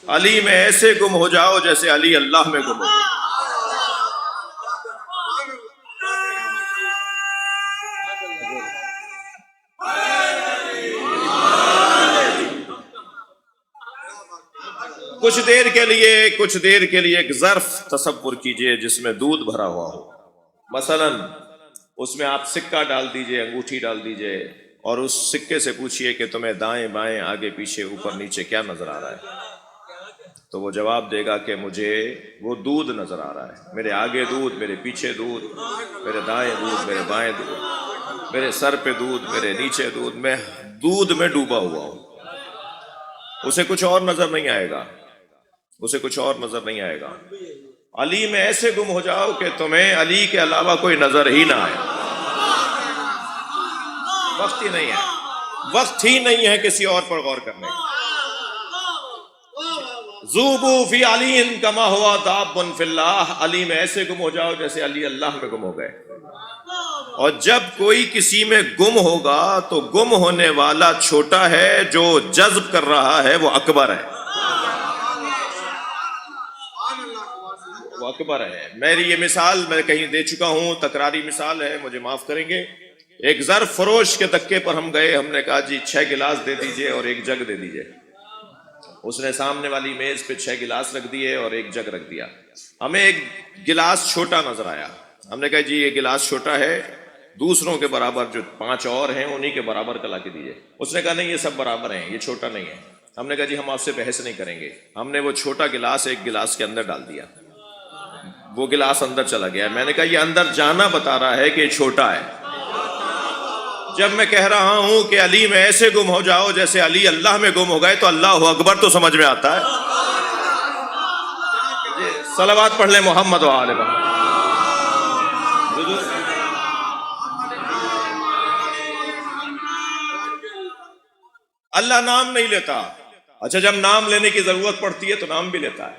علی میں ایسے گم ہو جاؤ جیسے علی اللہ میں گم ہو گئے۔ کچھ دیر کے لیے ایک ظرف تصور کیجئے جس میں دودھ بھرا ہوا ہو، مثلا اس میں آپ سکہ ڈال دیجئے، انگوٹھی ڈال دیجئے، اور اس سکے سے پوچھئے کہ تمہیں دائیں بائیں آگے پیچھے اوپر نیچے کیا نظر آ رہا ہے، تو وہ جواب دے گا کہ مجھے وہ دودھ نظر آ رہا ہے، میرے آگے دودھ، میرے پیچھے دودھ، میرے دائیں دودھ، میرے بائیں دودھ، میرے سر پہ دودھ، میرے نیچے دودھ، میں دودھ میں ڈوبا ہوا ہوں۔ اسے کچھ اور نظر نہیں آئے گا، اسے کچھ اور نظر نہیں آئے گا۔ علی میں ایسے گم ہو جاؤ کہ تمہیں علی کے علاوہ کوئی نظر ہی نہ آئے۔ وقت ہی نہیں ہے کسی اور پر غور کرنے کا۔ ذوبوا فی علی کما ہوا داب فی اللہ، علی میں ایسے گم ہو جاؤ جیسے علی اللہ میں گم ہو گئے۔ اور جب کوئی کسی میں گم ہوگا تو گم ہونے والا چھوٹا ہے، جو جذب کر رہا ہے وہ اکبر ہے، وہ اکبر ہے۔ میری یہ مثال میں کہیں دے چکا ہوں، تکراری مثال ہے، مجھے معاف کریں گے۔ ایک ظرف فروش کے دکے پر ہم گئے، ہم نے کہا جی 6 گلاس دے دیجئے اور 1 جگ دے دیجئے۔ اس نے سامنے والی میز پہ 6 گلاس رکھ دیے اور 1 جگ رکھ دیا۔ ہمیں 1 گلاس چھوٹا نظر آیا، ہم نے کہا جی یہ گلاس چھوٹا ہے، دوسروں کے برابر جو 5 اور ہیں انہی کے برابر کا لا کے دیجئے۔ اس نے کہا نہیں یہ سب برابر ہیں، یہ چھوٹا نہیں ہے۔ ہم نے کہا جی ہم آپ سے بحث نہیں کریں گے۔ ہم نے وہ چھوٹا گلاس 1 گلاس کے اندر ڈال دیا، وہ گلاس اندر چلا گیا۔ میں نے کہا یہ اندر جانا بتا رہا ہے کہ یہ چھوٹا ہے۔ جب میں کہہ رہا ہوں کہ علی میں ایسے گم ہو جاؤ جیسے علی اللہ میں گم ہو گئے، تو اللہ اکبر تو سمجھ میں آتا ہے۔ صلوات پڑھ لیں محمد و آل محمد۔ اللہ نام نہیں لیتا، اچھا جب نام لینے کی ضرورت پڑتی ہے تو نام بھی لیتا ہے۔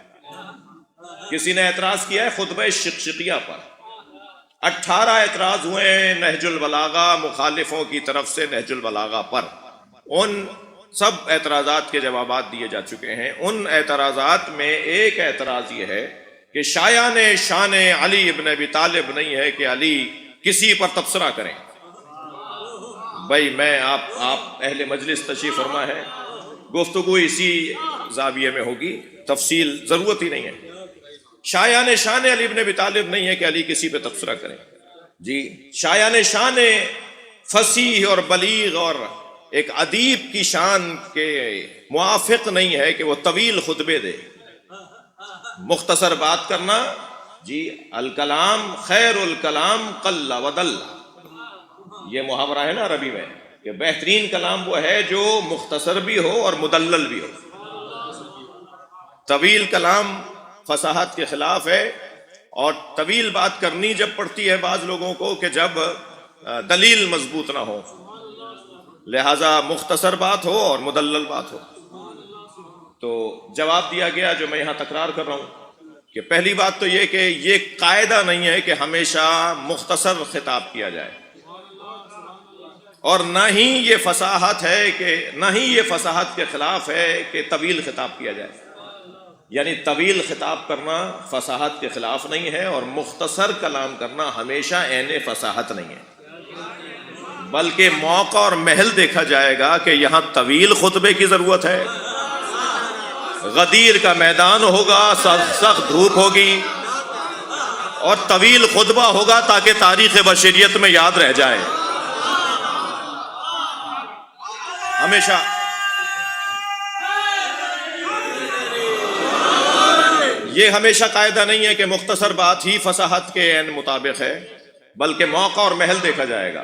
کسی نے اعتراض کیا ہے خطبہ شقشقیہ پر، 18 اعتراض ہوئے نہج البلاغہ مخالفوں کی طرف سے نہج البلاغہ پر، ان سب اعتراضات کے جوابات دیے جا چکے ہیں۔ ان اعتراضات میں ایک اعتراض یہ ہے کہ شایان شان علی ابن ابی طالب نہیں ہے کہ علی کسی پر تبصرہ کریں۔ بھائی میں آپ اہل مجلس تشریف فرما ہے، گفتگو اسی زاویے میں ہوگی، تفصیل ضرورت ہی نہیں ہے۔ شایان شان علی ابن ابی طالب نہیں ہے کہ علی کسی پہ تبصرہ کریں جی۔ شایان شان فصیح اور بلیغ اور ایک ادیب کی شان کے موافق نہیں ہے کہ وہ طویل خطبے دے، مختصر بات کرنا جی۔ الکلام خیر الکلام قل ودل، یہ محاورہ ہے نا عربی میں کہ بہترین کلام وہ ہے جو مختصر بھی ہو اور مدلل بھی ہو۔ طویل کلام فصاحت کے خلاف ہے، اور طویل بات کرنی جب پڑتی ہے بعض لوگوں کو کہ جب دلیل مضبوط نہ ہو، لہذا مختصر بات ہو اور مدلل بات ہو۔ تو جواب دیا گیا جو میں یہاں تکرار کر رہا ہوں کہ پہلی بات تو یہ کہ یہ قاعدہ نہیں ہے کہ ہمیشہ مختصر خطاب کیا جائے، اور نہ ہی یہ فصاحت ہے کہ نہ ہی یہ فصاحت کے خلاف ہے کہ طویل خطاب کیا جائے۔ یعنی طویل خطاب کرنا فصاحت کے خلاف نہیں ہے، اور مختصر کلام کرنا ہمیشہ عین فصاحت نہیں ہے، بلکہ موقع اور محل دیکھا جائے گا کہ یہاں طویل خطبے کی ضرورت ہے، غدیر کا میدان ہوگا، سخت دھوپ ہوگی، اور طویل خطبہ ہوگا تاکہ تاریخ بشریت میں یاد رہ جائے۔ ہمیشہ یہ ہمیشہ قاعدہ نہیں ہے کہ مختصر بات ہی فصاحت کے عین مطابق ہے، بلکہ موقع اور محل دیکھا جائے گا۔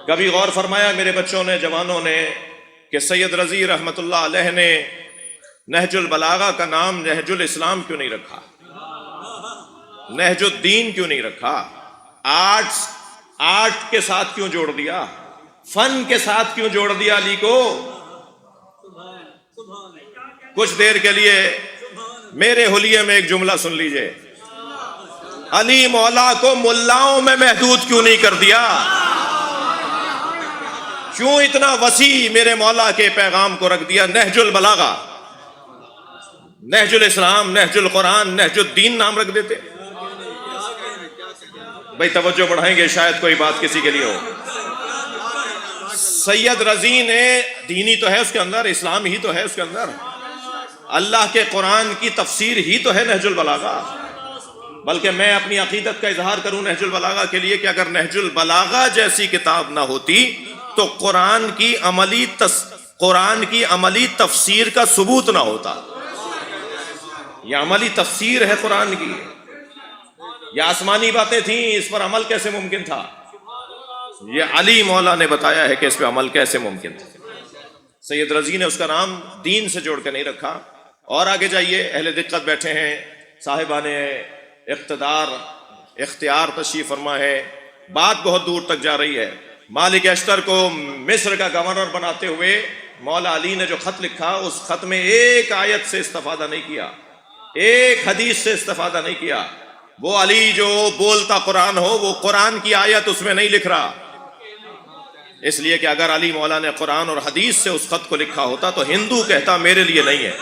کبھی غور فرمایا میرے بچوں نے، جوانوں نے، کہ سید رضی رحمت اللہ علیہ نے نہج البلاغہ کا نام نہج الاسلام کیوں نہیں رکھا، نہج الدین کیوں نہیں رکھا؟ آرٹ کے ساتھ کیوں جوڑ دیا، فن کے ساتھ کیوں جوڑ دیا علی کو؟ کچھ دیر کے لیے میرے حلیے میں ایک جملہ سن لیجئے، علی مولا کو ملاؤں میں محدود کیوں نہیں کر دیا؟ کیوں اتنا وسیع میرے مولا کے پیغام کو رکھ دیا؟ نہج البلاغہ نہج الاسلام، نہج القرآن، نہج الدین نام رکھ دیتے. بھائی توجہ بڑھائیں گے، شاید کوئی بات کسی کے لیے ہو. سید رضی نے دینی تو ہے اس کے اندر، اسلام ہی تو ہے اس کے اندر، اللہ کے قرآن کی تفسیر ہی تو ہے نہج البلاغہ. بلکہ میں اپنی عقیدت کا اظہار کروں نہج البلاغہ کے لیے کہ اگر نہج البلاغہ جیسی کتاب نہ ہوتی تو قرآن کی عملی تفسیر کا ثبوت نہ ہوتا. یہ عملی تفسیر ہے قرآن کی، یہ آسمانی باتیں تھیں، اس پر عمل کیسے ممکن تھا؟ یہ علی مولا نے بتایا ہے کہ اس پہ عمل کیسے ممکن تھا. سید رضی نے اس کا نام دین سے جوڑ کے نہیں رکھا. اور آگے جائیے، اہل دقت بیٹھے ہیں، صاحبان اختیار تشریف فرما ہے. بات بہت دور تک جا رہی ہے. مالک اشتر کو مصر کا گورنر بناتے ہوئے مولا علی نے جو خط لکھا، اس خط میں ایک آیت سے استفادہ نہیں کیا، ایک حدیث سے استفادہ نہیں کیا. وہ علی جو بولتا قرآن ہو، وہ قرآن کی آیت اس میں نہیں لکھ رہا، اس لیے کہ اگر علی مولا نے قرآن اور حدیث سے اس خط کو لکھا ہوتا تو ہندو کہتا میرے لیے نہیں ہے،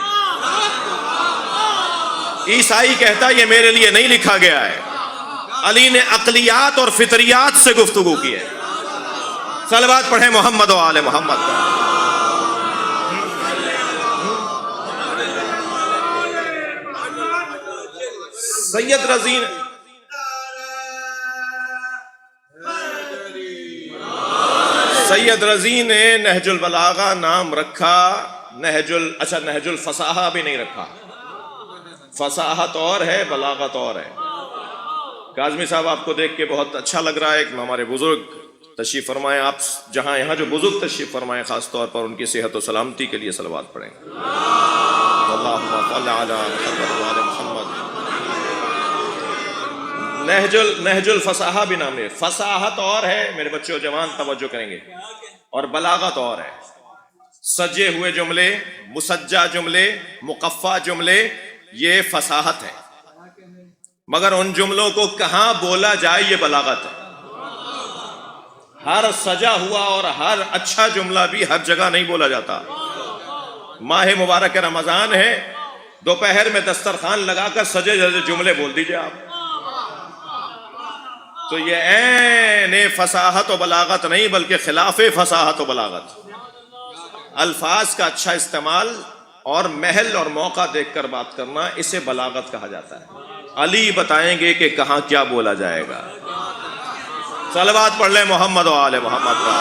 عیسائی کہتا یہ میرے لیے نہیں لکھا گیا ہے. علی نے عقلیات اور فطریات سے گفتگو کی ہے. صلوات پڑھیں محمد و آل محمد کا. سید رضی نے نہج البلاغہ نام رکھا، نہج الفصاحہ بھی نہیں رکھا. فصاحت اور ہے، بلاغت اور ہے. کاظمی صاحب آپ کو دیکھ کے بہت اچھا لگ رہا ہے کہ ہمارے بزرگ تشریف فرمائیں. آپ جہاں یہاں جو بزرگ تشریف فرمائیں، خاص طور پر ان کی صحت و سلامتی کے لیے صلوات پڑھیں. اللہم صل علی محمد و آل محمد. نہج الفصاحہ بھی نام ہے. فصاحت اور ہے، میرے بچوں جوان توجہ کریں گے، اور بلاغت اور ہے. سجے ہوئے جملے، مسجع جملے، مقفع جملے، یہ فصاحت ہے. مگر ان جملوں کو کہاں بولا جائے یہ بلاغت ہے. ہر سجا ہوا اور ہر اچھا جملہ بھی ہر جگہ نہیں بولا جاتا. ماہ مبارک رمضان ہے، دوپہر میں دسترخوان لگا کر سجے جملے بول دیجئے آپ. تو یہ عین فصاحت و بلاغت نہیں، بلکہ خلاف فصاحت و بلاغت. الفاظ کا اچھا استعمال اور محل اور موقع دیکھ کر بات کرنا، اسے بلاغت کہا جاتا ہے. علی بتائیں گے کہ کہاں کیا بولا جائے گا. صلوات پڑھ لیں محمد و آل محمد کا.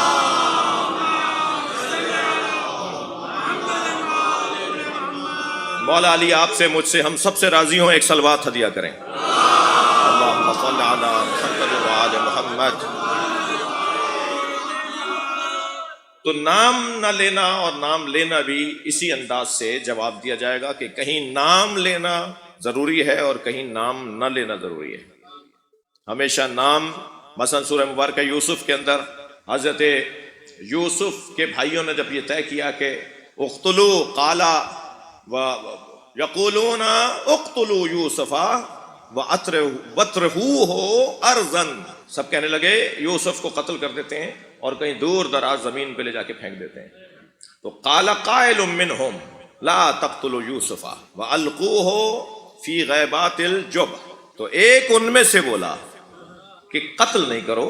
مولا علی آپ سے، مجھ سے، ہم سب سے راضی ہوں، ایک صلوات ہدیہ کریں. اللہم صل علی محمد و آل محمد. تو نام نہ لینا اور نام لینا بھی اسی انداز سے جواب دیا جائے گا کہ کہیں نام لینا ضروری ہے اور کہیں نام نہ لینا ضروری ہے. ہمیشہ نام، مثلا سورہ مبارکہ یوسف کے اندر حضرت یوسف کے بھائیوں نے جب یہ طے کیا کہ اقتلوا قالا یقولون اقتلوا یوسف وَاطْرَحُوهُ أَرْضًا، سب کہنے لگے یوسف کو قتل کر دیتے ہیں اور کہیں دور دراز زمین پہ لے جا کے پھینک دیتے ہیں. تو قال قائل منہم لا تقتلوا یوسف وَأَلْقُوهُ فی غیبات الجب. تو ایک ان میں سے بولا کہ قتل نہیں کرو،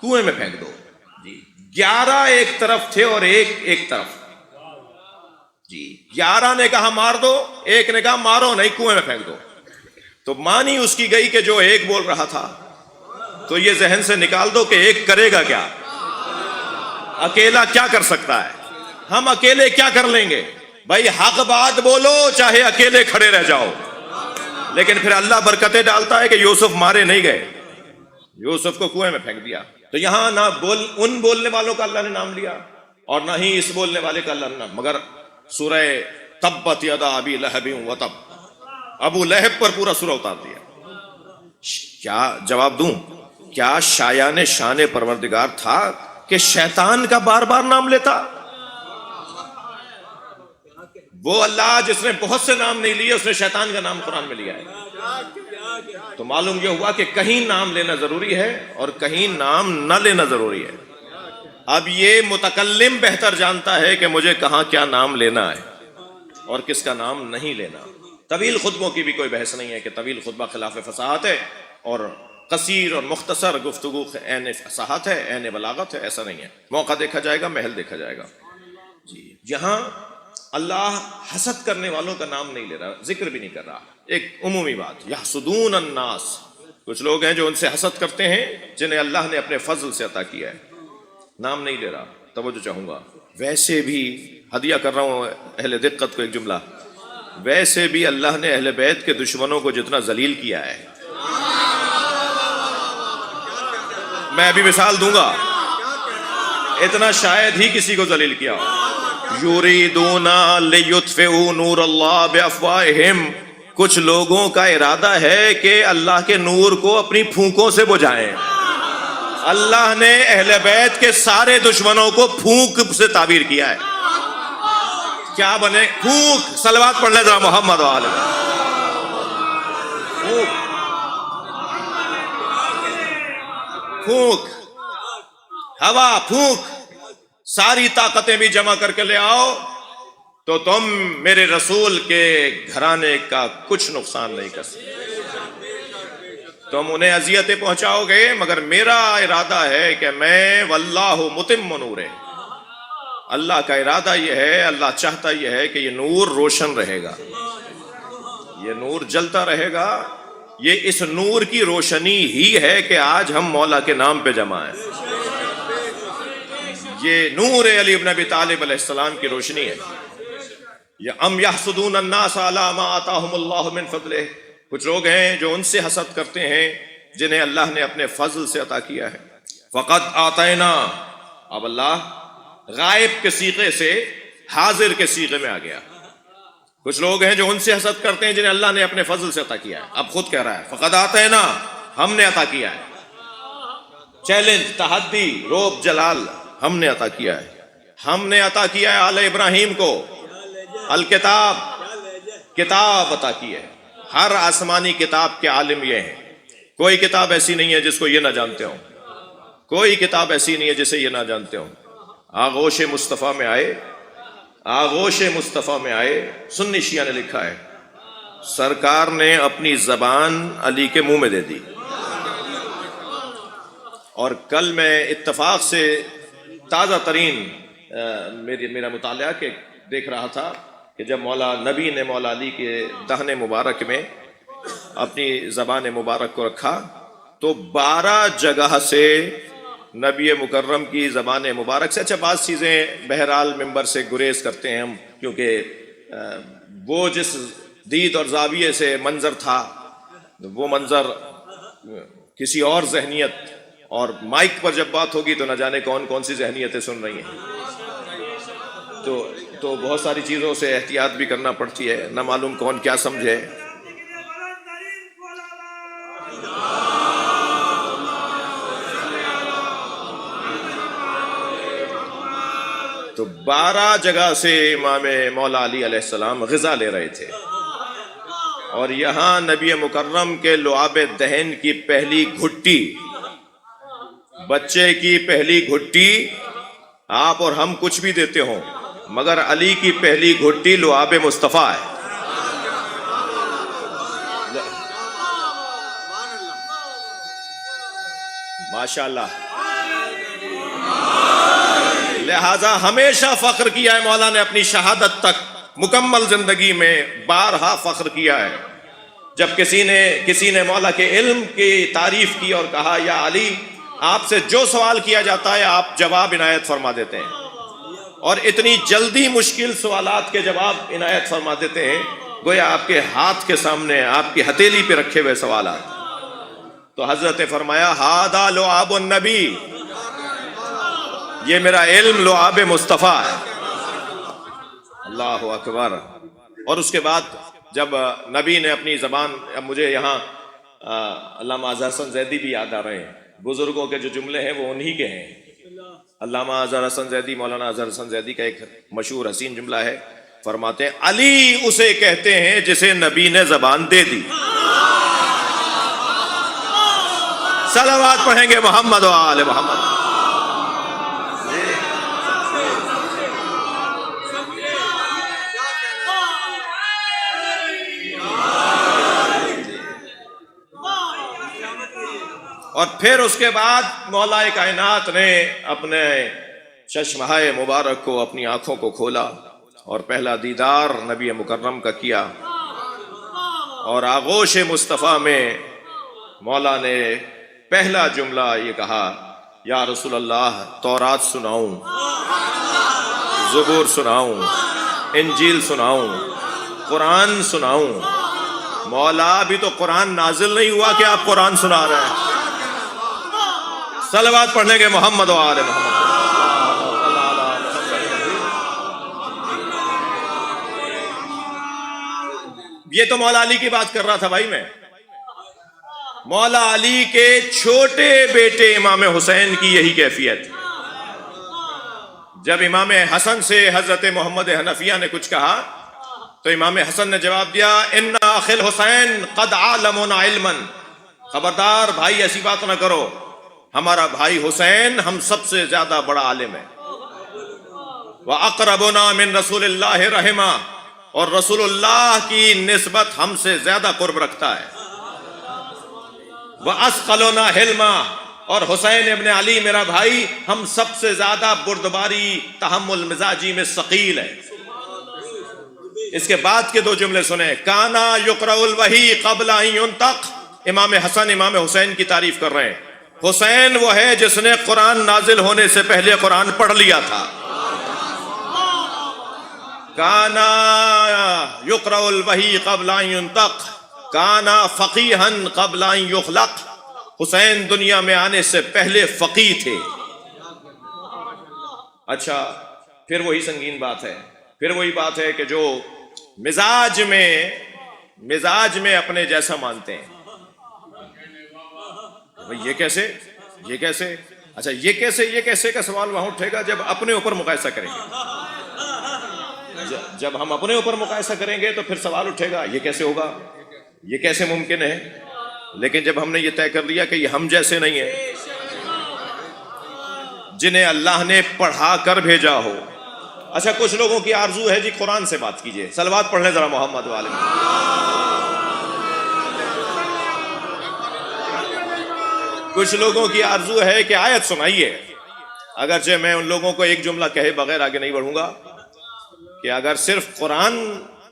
کنویں میں پھینک دو. جی 11 ایک طرف تھے اور ایک طرف. جی 11 نے کہا مار دو، ایک نے کہا مارو نہیں، کنویں میں پھینک دو. تو مانی اس کی گئی کہ جو ایک بول رہا تھا، تو یہ ذہن سے نکال دو کہ ایک کرے گا کیا، اکیلا کیا کر سکتا ہے. ہم اکیلے کیا کر لیں گے بھائی؟ حق بات بولو چاہے اکیلے کھڑے رہ جاؤ. لیکن پھر اللہ برکتیں ڈالتا ہے کہ یوسف مارے نہیں گئے، یوسف کو کنویں میں پھینک دیا. تو یہاں نہ ان بولنے والوں کا اللہ نے نام لیا اور نہ ہی اس بولنے والے کا اللہ نے نام، مگر سورہ تبت یدا ابی لہب وتب، ابو لہب پر پورا سورہ اتار دیا. کیا جواب دوں؟ کیا شایان شان پروردگار تھا کہ شیطان کا بار بار نام لیتا؟ وہ اللہ جس نے بہت سے نام نہیں لیے، اس نے شیطان کا نام قرآن میں لیا ہے. تو معلوم یہ ہوا کہ کہیں نام لینا ضروری ہے اور کہیں نام نہ لینا ضروری ہے. اب یہ متکلم بہتر جانتا ہے کہ مجھے کہاں کیا نام لینا ہے. اور کس کا نام نہیں لینا۔ طویل خطبوں کی بھی کوئی بحث نہیں ہے کہ طویل خطبہ خلاف فصاحت ہے اور قصیر اور مختصر گفتگو عین فصاحت ہے، عین بلاغت ہے، ایسا نہیں ہے۔ موقع دیکھا جائے گا، محل دیکھا جائے گا۔ جی جہاں اللہ حسد کرنے والوں کا نام نہیں لے رہا، ذکر بھی نہیں کر رہا، ایک عمومی بات، یحسدون الناس، کچھ لوگ ہیں جو ان سے حسد کرتے ہیں جنہیں اللہ نے اپنے فضل سے عطا کیا ہے، نام نہیں لے رہا۔ توجہ چاہوں گا، ویسے بھی ہدیہ کر رہا ہوں اہل دقت کو ایک جملہ، ویسے بھی اللہ نے اہل بیت کے دشمنوں کو جتنا ذلیل کیا ہے، میں ابھی مثال دوں گا، اتنا شاید ہی کسی کو ذلیل کیا ہو۔ یریدون لیطفئوا نور اللہ بافواہہم، کچھ لوگوں کا ارادہ ہے کہ اللہ کے نور کو اپنی پھونکوں سے بجھائیں۔ اللہ نے اہل بیت کے سارے دشمنوں کو پھونک سے تعبیر کیا ہے۔ کیا بنے؟ پھونک۔ صلوات پڑھ لیں ذرا محمد وآلہ۔ پھونک، پھونک، ہوا پھونک، ساری طاقتیں بھی جمع کر کے لے آؤ تو تم میرے رسول کے گھرانے کا کچھ نقصان نہیں کر سکتے۔ تم انہیں اذیتیں پہنچاؤ گے، مگر میرا ارادہ ہے کہ میں واللہ متم نورہ، اللہ کا ارادہ یہ ہے، اللہ چاہتا یہ ہے کہ یہ نور روشن رہے گا، یہ نور جلتا رہے گا۔ یہ اس نور کی روشنی ہی ہے کہ آج ہم مولا کے نام پہ جمع ہیں۔ یہ نور علی ابن ابی طالب علیہ السلام کی روشنی ہے۔ یہ ام یحسدون الناس علی ما آتاہم اللہ من فضلہ، کچھ لوگ ہیں جو ان سے حسد کرتے ہیں جنہیں اللہ نے اپنے فضل سے عطا کیا ہے۔ فقد آتینا، اب اللہ غائب کے صیغے سے حاضر کے صیغے میں آ گیا۔ کچھ لوگ ہیں جو ان سے حسد کرتے ہیں جنہیں اللہ نے اپنے فضل سے عطا کیا ہے، اب خود کہہ رہا ہے فقد آتینا، ہم نے عطا کیا ہے۔ چیلنج، تحدی، روب جلال، ہم نے عطا کیا ہے۔ ہم نے عطا کیا ہے آل ابراہیم کو الکتاب، کتاب عطا کی ہے۔ ہر آسمانی کتاب کے عالم یہ ہیں، کوئی کتاب ایسی نہیں ہے جس کو یہ نہ جانتے ہوں، کوئی کتاب ایسی نہیں ہے جسے یہ نہ جانتے ہوں۔ آغوش مصطفیٰ میں آئے، آغوش مصطفیٰ میں آئے، سنی شیعہ نے لکھا ہے سرکار نے اپنی زبان علی کے منہ میں دے دی۔ اور کل میں اتفاق سے تازہ ترین میرا مطالعہ کہ دیکھ رہا تھا کہ جب مولا نبی نے مولا علی کے دہن مبارک میں اپنی زبان مبارک کو رکھا تو 12 جگہ سے نبی مکرم کی زبان مبارک سے، اچھا بعض چیزیں بہرحال ممبر سے گریز کرتے ہیں ہم، کیونکہ وہ جس دید اور زاویے سے منظر تھا وہ منظر کسی اور ذہنیت، اور مائک پر جب بات ہوگی تو نہ جانے کون کون سی ذہنیتیں سن رہی ہیں، تو بہت ساری چیزوں سے احتیاط بھی کرنا پڑتی ہے، نہ معلوم کون کیا سمجھے۔ تو 12 جگہ سے امام مولا علی علیہ السلام غذا لے رہے تھے، اور یہاں نبی مکرم کے لعاب دہن کی پہلی گھٹی، بچے کی پہلی گھٹی، آپ اور ہم کچھ بھی دیتے ہوں مگر علی کی پہلی گھٹی لعاب مصطفیٰ ہے۔ ماشاءاللہ، لہذا ہمیشہ فخر کیا ہے مولا نے اپنی شہادت تک، مکمل زندگی میں بارہا فخر کیا ہے۔ جب کسی نے مولا کے علم کی تعریف کی اور کہا یا علی آپ سے جو سوال کیا جاتا ہے آپ جواب عنایت فرما دیتے ہیں، اور اتنی جلدی مشکل سوالات کے جواب عنایت فرما دیتے ہیں گویا آپ کے ہاتھ کے سامنے، آپ کی ہتھیلی پہ رکھے ہوئے سوالات۔ تو حضرت فرمایا ہذا لعاب النبی، یہ میرا علم لعاب مصطفیٰ ہے۔ اللہ اکبر۔ اور اس کے بعد جب نبی نے اپنی زبان، اب مجھے یہاں علامہ اظہر حسن زیدی بھی یاد آ رہے ہیں، بزرگوں کے جو جملے ہیں وہ انہی کے ہیں۔ علامہ اظہر حسن زیدی، مولانا اظہر حسن زیدی کا ایک مشہور حسین جملہ ہے، فرماتے ہیں علی اسے کہتے ہیں جسے نبی نے زبان دے دی۔ صلوات پڑھیں گے محمد و آل محمد۔ اور پھر اس کے بعد مولا کائنات نے اپنے چشمہائے مبارک کو، اپنی آنکھوں کو کھولا اور پہلا دیدار نبی مکرم کا کیا، اور آغوش مصطفیٰ میں مولا نے پہلا جملہ یہ کہا، یا رسول اللہ تورات سناؤں، زبور سناؤں، انجیل سناؤں، قرآن سناؤں؟ مولا ابھی تو قرآن نازل نہیں ہوا کہ آپ قرآن سنا رہے ہیں؟ صلوات پڑھنے کے محمد و آل محمد۔ یہ تو مولا علی کی بات کر رہا تھا بھائی میں۔ مولا علی کے چھوٹے بیٹے امام حسین کی یہی کیفیت۔ جب امام حسن سے حضرت محمد حنفیہ نے کچھ کہا تو امام حسن نے جواب دیا، ان اخی الحسین قد عالمنا علما، خبردار بھائی ایسی بات نہ کرو، ہمارا بھائی حسین ہم سب سے زیادہ بڑا عالم ہے۔ وَأَقْرَبُنَا مِن رسول اللہ رحمہ، اور رسول اللہ کی نسبت ہم سے زیادہ قرب رکھتا ہے۔ وَأَسْقَلُنَا حِلْمًا، اور حسین ابن علی میرا بھائی ہم سب سے زیادہ بردباری، تحمل مزاجی میں ثقیل ہے۔ اس کے بعد کے دو جملے سنیں، کانا یقرأ الوحی قبل ان ینطق۔ امام حسن امام حسین کی تعریف کر رہے ہیں۔ حسین وہ ہے جس نے قرآن نازل ہونے سے پہلے قرآن پڑھ لیا تھا۔ کانا یقرأ الوحی قبل ان ینطق، کانا فقیہا قبل ان یخلق۔ حسین دنیا میں آنے سے پہلے فقیہ تھے۔ اچھا، پھر وہی سنگین بات ہے، پھر وہی بات ہے کہ جو مزاج میں اپنے جیسا مانتے ہیں۔ یہ کیسے اچھا یہ کیسے کا سوال وہاں اٹھے گا جب اپنے اوپر مقایسہ کریں گے۔ جب ہم اپنے اوپر مقایسہ کریں گے تو پھر سوال اٹھے گا یہ کیسے ہوگا، یہ کیسے ممکن ہے۔ لیکن جب ہم نے یہ طے کر لیا کہ یہ ہم جیسے نہیں ہیں، جنہیں اللہ نے پڑھا کر بھیجا ہو۔ اچھا، کچھ لوگوں کی آرزو ہے جی قرآن سے بات کیجئے، صلوات پڑھ لیں ذرا محمد والے۔ کچھ لوگوں کی آرزو ہے کہ آیت سنائیے، اگرچہ میں ان لوگوں کو ایک جملہ کہے بغیر آگے نہیں بڑھوں گا کہ اگر صرف قرآن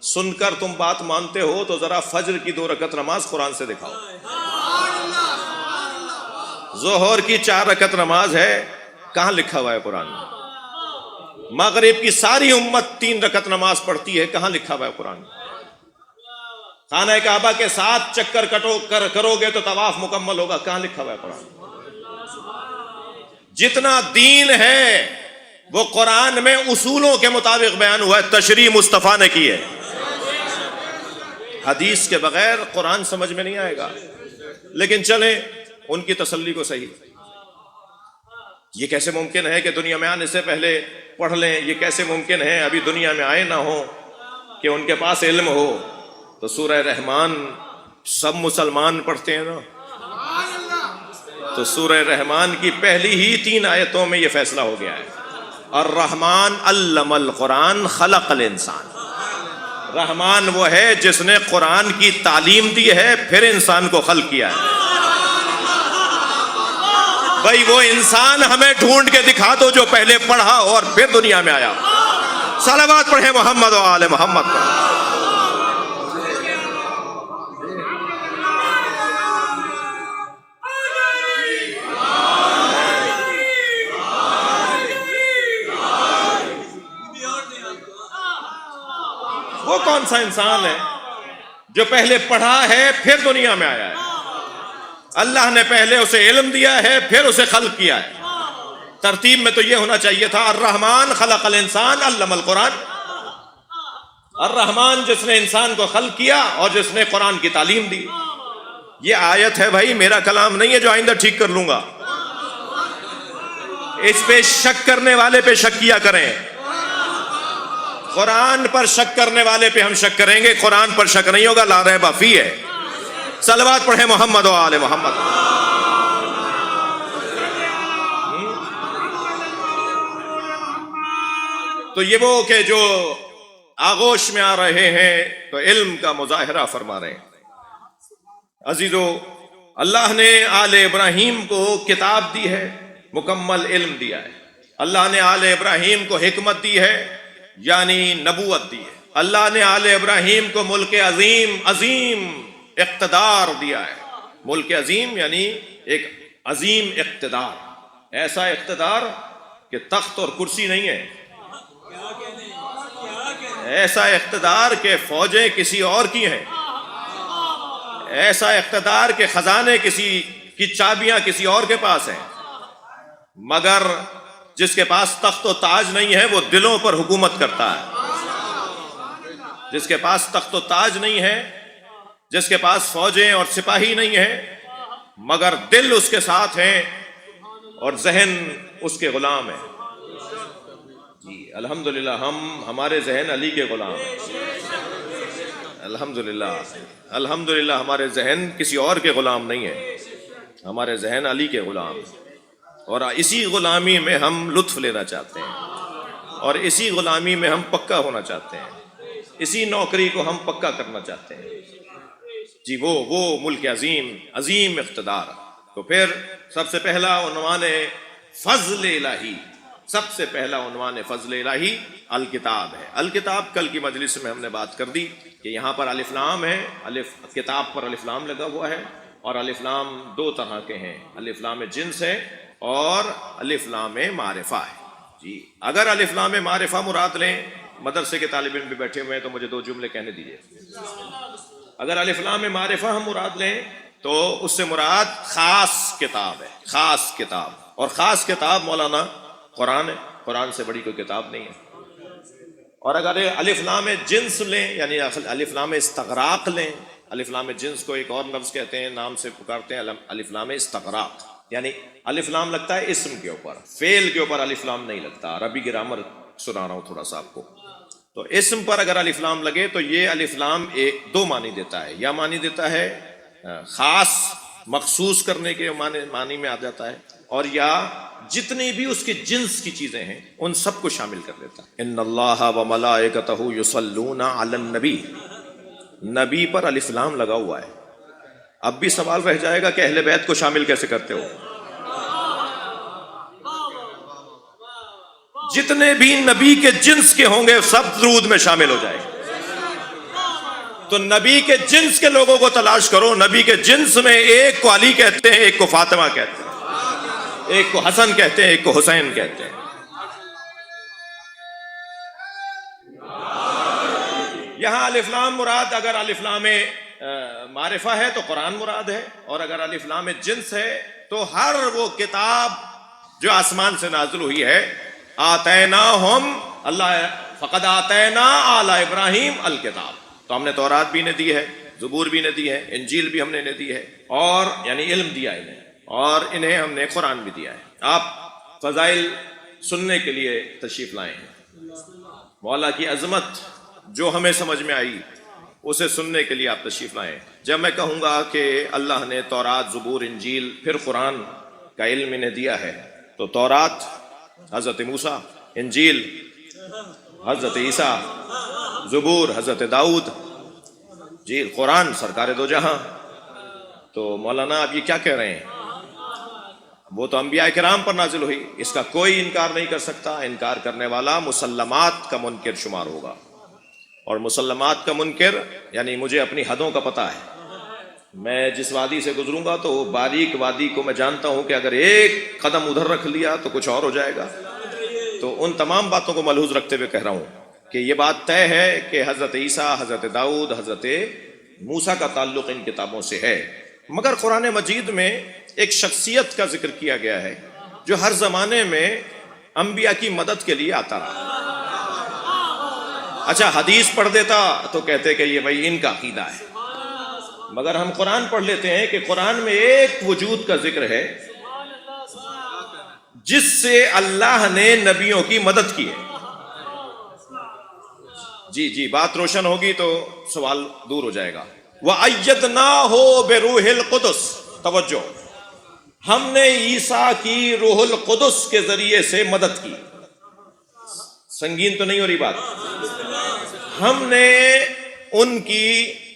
سن کر تم بات مانتے ہو تو ذرا فجر کی 2 رکعت نماز قرآن سے دکھاؤ۔ ظہر کی 4 رکعت نماز ہے، کہاں لکھا ہوا ہے قرآن میں؟ مغرب کی ساری امت 3 رکعت نماز پڑھتی ہے، کہاں لکھا ہوا ہے قرآن میں؟ خانہ کعبہ کے 7 چکر کرو گے تو طواف مکمل ہوگا، کہاں لکھا ہوا ہے قرآن میں؟ جتنا دین ہے وہ قرآن میں اصولوں کے مطابق بیان ہوا ہے، تشریح مصطفیٰ نے کی ہے۔ حدیث کے بغیر قرآن سمجھ میں نہیں آئے گا۔ لیکن چلیں ان کی تسلی کو صحیح، یہ کیسے ممکن ہے کہ دنیا میں آنے سے پہلے پڑھ لیں؟ یہ کیسے ممکن ہے ابھی دنیا میں آئے نہ ہو کہ ان کے پاس علم ہو؟ تو سورہ رحمان سب مسلمان پڑھتے ہیں نا، تو سورہ رحمان کی پہلی ہی 3 آیتوں میں یہ فیصلہ ہو گیا ہے، الرحمن علم القرآن خلق الانسان۔ رحمان وہ ہے جس نے قرآن کی تعلیم دی ہے، پھر انسان کو خلق کیا ہے۔ بھائی وہ انسان ہمیں ڈھونڈ کے دکھا دو جو پہلے پڑھا اور پھر دنیا میں آیا۔ صلوات پڑھیں محمد و آل محمد پر۔ وہ کون سا انسان ہے جو پہلے پڑھا ہے پھر دنیا میں آیا ہے؟ اللہ نے پہلے اسے علم دیا ہے پھر اسے خلق کیا ہے۔ ترتیب میں تو یہ ہونا چاہیے تھا، الرحمن خلق الانسان علم القرآن۔ الرحمن جس نے انسان کو خلق کیا اور جس نے قرآن کی تعلیم دی۔ یہ آیت ہے بھائی، میرا کلام نہیں ہے جو آئندہ ٹھیک کر لوں گا۔ اس پہ شک کرنے والے پہ شک کیا کریں، قرآن پر شک کرنے والے پہ ہم شک کریں گے، قرآن پر شک نہیں ہوگا، لا ریب فیہ ہے۔ صلوات پڑھیں محمد و آل محمد۔ تو یہ وہ کہ جو آغوش میں آ رہے ہیں تو علم کا مظاہرہ فرما رہے ہیں۔ عزیزو، اللہ نے آل ابراہیم کو کتاب دی ہے، مکمل علم دیا ہے۔ اللہ نے آل ابراہیم کو حکمت دی ہے، یعنی نبوت دی ہے۔ اللہ نے آل ابراہیم کو ملک عظیم اقتدار دیا ہے۔ ملک عظیم یعنی ایک عظیم اقتدار، ایسا اقتدار کہ تخت اور کرسی نہیں ہے، ایسا اقتدار کہ فوجیں کسی اور کی ہیں، ایسا اقتدار کہ خزانے کسی کی چابیاں کسی اور کے پاس ہیں، مگر جس کے پاس تخت و تاج نہیں ہے وہ دلوں پر حکومت کرتا ہے۔ جس کے پاس تخت و تاج نہیں ہے، جس کے پاس فوجیں اور سپاہی نہیں ہیں، مگر دل اس کے ساتھ ہیں اور ذہن اس کے غلام ہیں۔ جی الحمدللہ ہمارے ذہن علی کے غلام ہیں، الحمدللہ ہمارے ذہن کسی اور کے غلام نہیں ہیں، ہمارے ذہن علی کے غلام ہیں، اور اسی غلامی میں ہم لطف لینا چاہتے ہیں، اور اسی غلامی میں ہم پکا ہونا چاہتے ہیں، اسی نوکری کو ہم پکا کرنا چاہتے ہیں۔ جی وہ ملک عظیم اقتدار۔ تو پھر سب سے پہلا عنوان فضل الہی، سب سے پہلا عنوان فضل الہی الکتاب ہے۔ الکتاب کل کی مجلس میں ہم نے بات کر دی کہ یہاں پر الف لام ہے، کتاب پر الف لام لگا ہوا ہے، اور الف لام دو طرح کے ہیں، الف لام جنس ہے اور الف لام معرفہ ہے۔ جی اگر الف لام معرفہ مراد لیں، مدرسے کے طالب علم بھی بیٹھے ہوئے ہیں تو مجھے دو جملے کہنے دیجیے۔ اگر الف لام معرفہ ہم مراد لیں تو اس سے مراد خاص کتاب ہے، خاص کتاب، اور خاص کتاب مولانا قرآن ہے، قرآن سے بڑی کوئی کتاب نہیں ہے۔ اور اگر الف لام جنس لیں یعنی الف لام استغراق لیں، الف لام جنس کو ایک اور لفظ کہتے ہیں، نام سے پکارتے ہیں، الف لام استغراق، یعنی الف لام لگتا ہے اسم کے اوپر، فعل کے اوپر الف لام نہیں لگتا۔ عربی گرامر سنا رہا ہوں تھوڑا سا آپ کو۔ تو اسم پر اگر الف لام لگے تو یہ الف لام دو معنی دیتا ہے، یا معنی دیتا ہے خاص مخصوص کرنے کے معنی میں آ جاتا ہے، اور یا جتنی بھی اس کے جنس کی چیزیں ہیں ان سب کو شامل کر دیتا ہے۔ ان اللہ و ملائکتہ یصلون علی النبی، نبی پر الف لام لگا ہوا ہے۔ اب بھی سوال رہ جائے گا کہ اہل بیت کو شامل کیسے کرتے ہو؟ جتنے بھی نبی کے جنس کے ہوں گے سب درود میں شامل ہو جائے گا۔ تو نبی کے جنس کے لوگوں کو تلاش کرو۔ نبی کے جنس میں ایک کو علی کہتے ہیں، ایک کو فاطمہ کہتے ہیں، ایک کو حسن کہتے ہیں، ایک کو حسین کہتے ہیں۔ یہاں الف لام مراد، اگر الف لام معرفہ ہے تو قرآن مراد ہے، اور اگر الف لام جنس ہے تو ہر وہ کتاب جو آسمان سے نازل ہوئی ہے۔ آتیناہم، اللہ فقد آتینا آل ابراہیم الکتاب، تو ہم نے تورات بھی انہیں دی ہے، زبور بھی انہیں دی ہے، انجیل بھی ہم نے انہیں دی ہے، اور یعنی علم دیا انہیں، اور انہیں ہم نے قرآن بھی دیا ہے۔ آپ فضائل سننے کے لیے تشریف لائیں ہیں، مولا کی عظمت جو ہمیں سمجھ میں آئی اسے سننے کے لیے آپ تشریف لائیں۔ جب میں کہوں گا کہ اللہ نے تورات، زبور، انجیل، پھر قرآن کا علم انہیں دیا ہے، تو تورات حضرت موسیٰ، انجیل حضرت عیسیٰ، زبور حضرت داؤد، جی قرآن سرکار دو جہاں۔ تو مولانا آپ یہ کیا کہہ رہے ہیں؟ وہ تو انبیاء کرام پر نازل ہوئی، اس کا کوئی انکار نہیں کر سکتا۔ انکار کرنے والا مسلمات کا منکر شمار ہوگا، اور مسلمات کا منکر یعنی مجھے اپنی حدوں کا پتہ ہے۔ میں جس وادی سے گزروں گا تو باریک وادی کو میں جانتا ہوں کہ اگر ایک قدم ادھر رکھ لیا تو کچھ اور ہو جائے گا۔ تو ان تمام باتوں کو ملحوظ رکھتے ہوئے کہہ رہا ہوں کہ یہ بات طے ہے کہ حضرت عیسیٰ، حضرت داؤد، حضرت موسیٰ کا تعلق ان کتابوں سے ہے، مگر قرآن مجید میں ایک شخصیت کا ذکر کیا گیا ہے جو ہر زمانے میں انبیاء کی مدد کے لیے آتا رہا۔ اچھا حدیث پڑھ دیتا تو کہتے کہ یہ بھائی ان کا عقیدہ ہے، مگر ہم قرآن پڑھ لیتے ہیں کہ قرآن میں ایک وجود کا ذکر ہے جس سے اللہ نے نبیوں کی مدد کی ہے۔ جی بات روشن ہوگی تو سوال دور ہو جائے گا۔ وَأَيَّدْنَاهُ بِرُوحِ الْقُدُسِ، توجہ، ہم نے عیسیٰ کی روح القدس کے ذریعے سے مدد کی۔ سنگین تو نہیں ہو رہی بات؟ ہم نے ان کی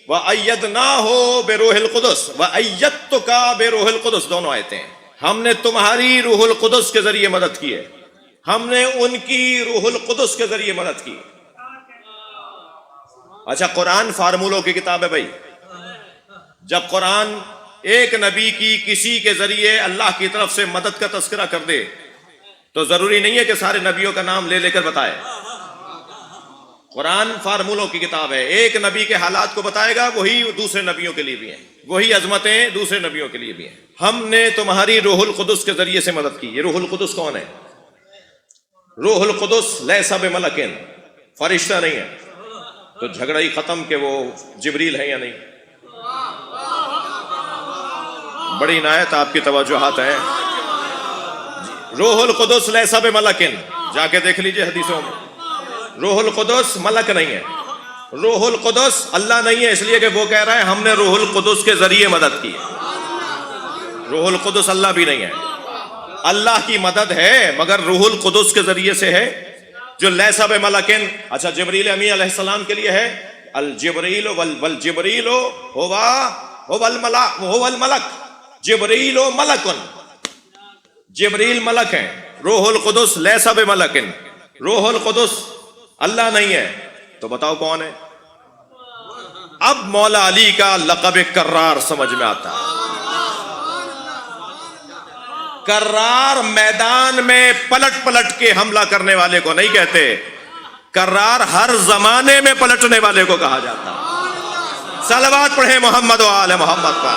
وَأَيَّدْنَاهُ بِرُوحِ الْقُدُسِ وَأَيَّدْتُكَ بِرُوحِ الْقُدُسِ، دونوں آیتیں ہیں. ہم نے تمہاری روح القدس کے ذریعے مدد کی ہے، ہم نے ان کی روح القدس کے ذریعے مدد کی. اچھا، قرآن فارمولوں کی کتاب ہے بھائی. جب قرآن ایک نبی کی کسی کے ذریعے اللہ کی طرف سے مدد کا تذکرہ کر دے تو ضروری نہیں ہے کہ سارے نبیوں کا نام لے لے کر بتائے. قرآن فارمولوں کی کتاب ہے. ایک نبی کے حالات کو بتائے گا، وہی دوسرے نبیوں کے لیے بھی ہیں، وہی عظمتیں دوسرے نبیوں کے لیے بھی ہیں. ہم نے تمہاری روح القدس کے ذریعے سے مدد کی. یہ روح القدس کون ہے؟ روح القدس لیس بملک، فرشتہ نہیں ہے. تو جھگڑا ہی ختم کہ وہ جبریل ہے یا نہیں. بڑی عنایت آپ کی توجہات ہیں. روح القدس لیس بملک، جا کے دیکھ لیجئے حدیثوں میں. روح القدس ملک نہیں ہے، روح القدس اللہ نہیں ہے، اس لیے کہ وہ کہہ رہا ہے ہم نے روح القدس کے ذریعے مدد کی. روح القدس اللہ بھی نہیں ہے. اللہ کی مدد ہے مگر روح القدس کے ذریعے سے ہے جو لیس بملکن. اچھا، جبریل امین علیہ السلام کے لیے ہے الجبریل والجبریل هو الملک. جبریل ملکن، جبریل ملک ہیں. روح القدس لیس بملکن، روح القدس اللہ نہیں ہے. تو بتاؤ کون ہے؟ اب مولا علی کا لقب کرار سمجھ میں آتا ہے. کرار میدان میں پلٹ پلٹ کے حملہ کرنے والے کو نہیں کہتے، کرار ہر زمانے میں پلٹنے والے کو کہا جاتا ہے. صلوات پڑھیں محمد و آل محمد پر.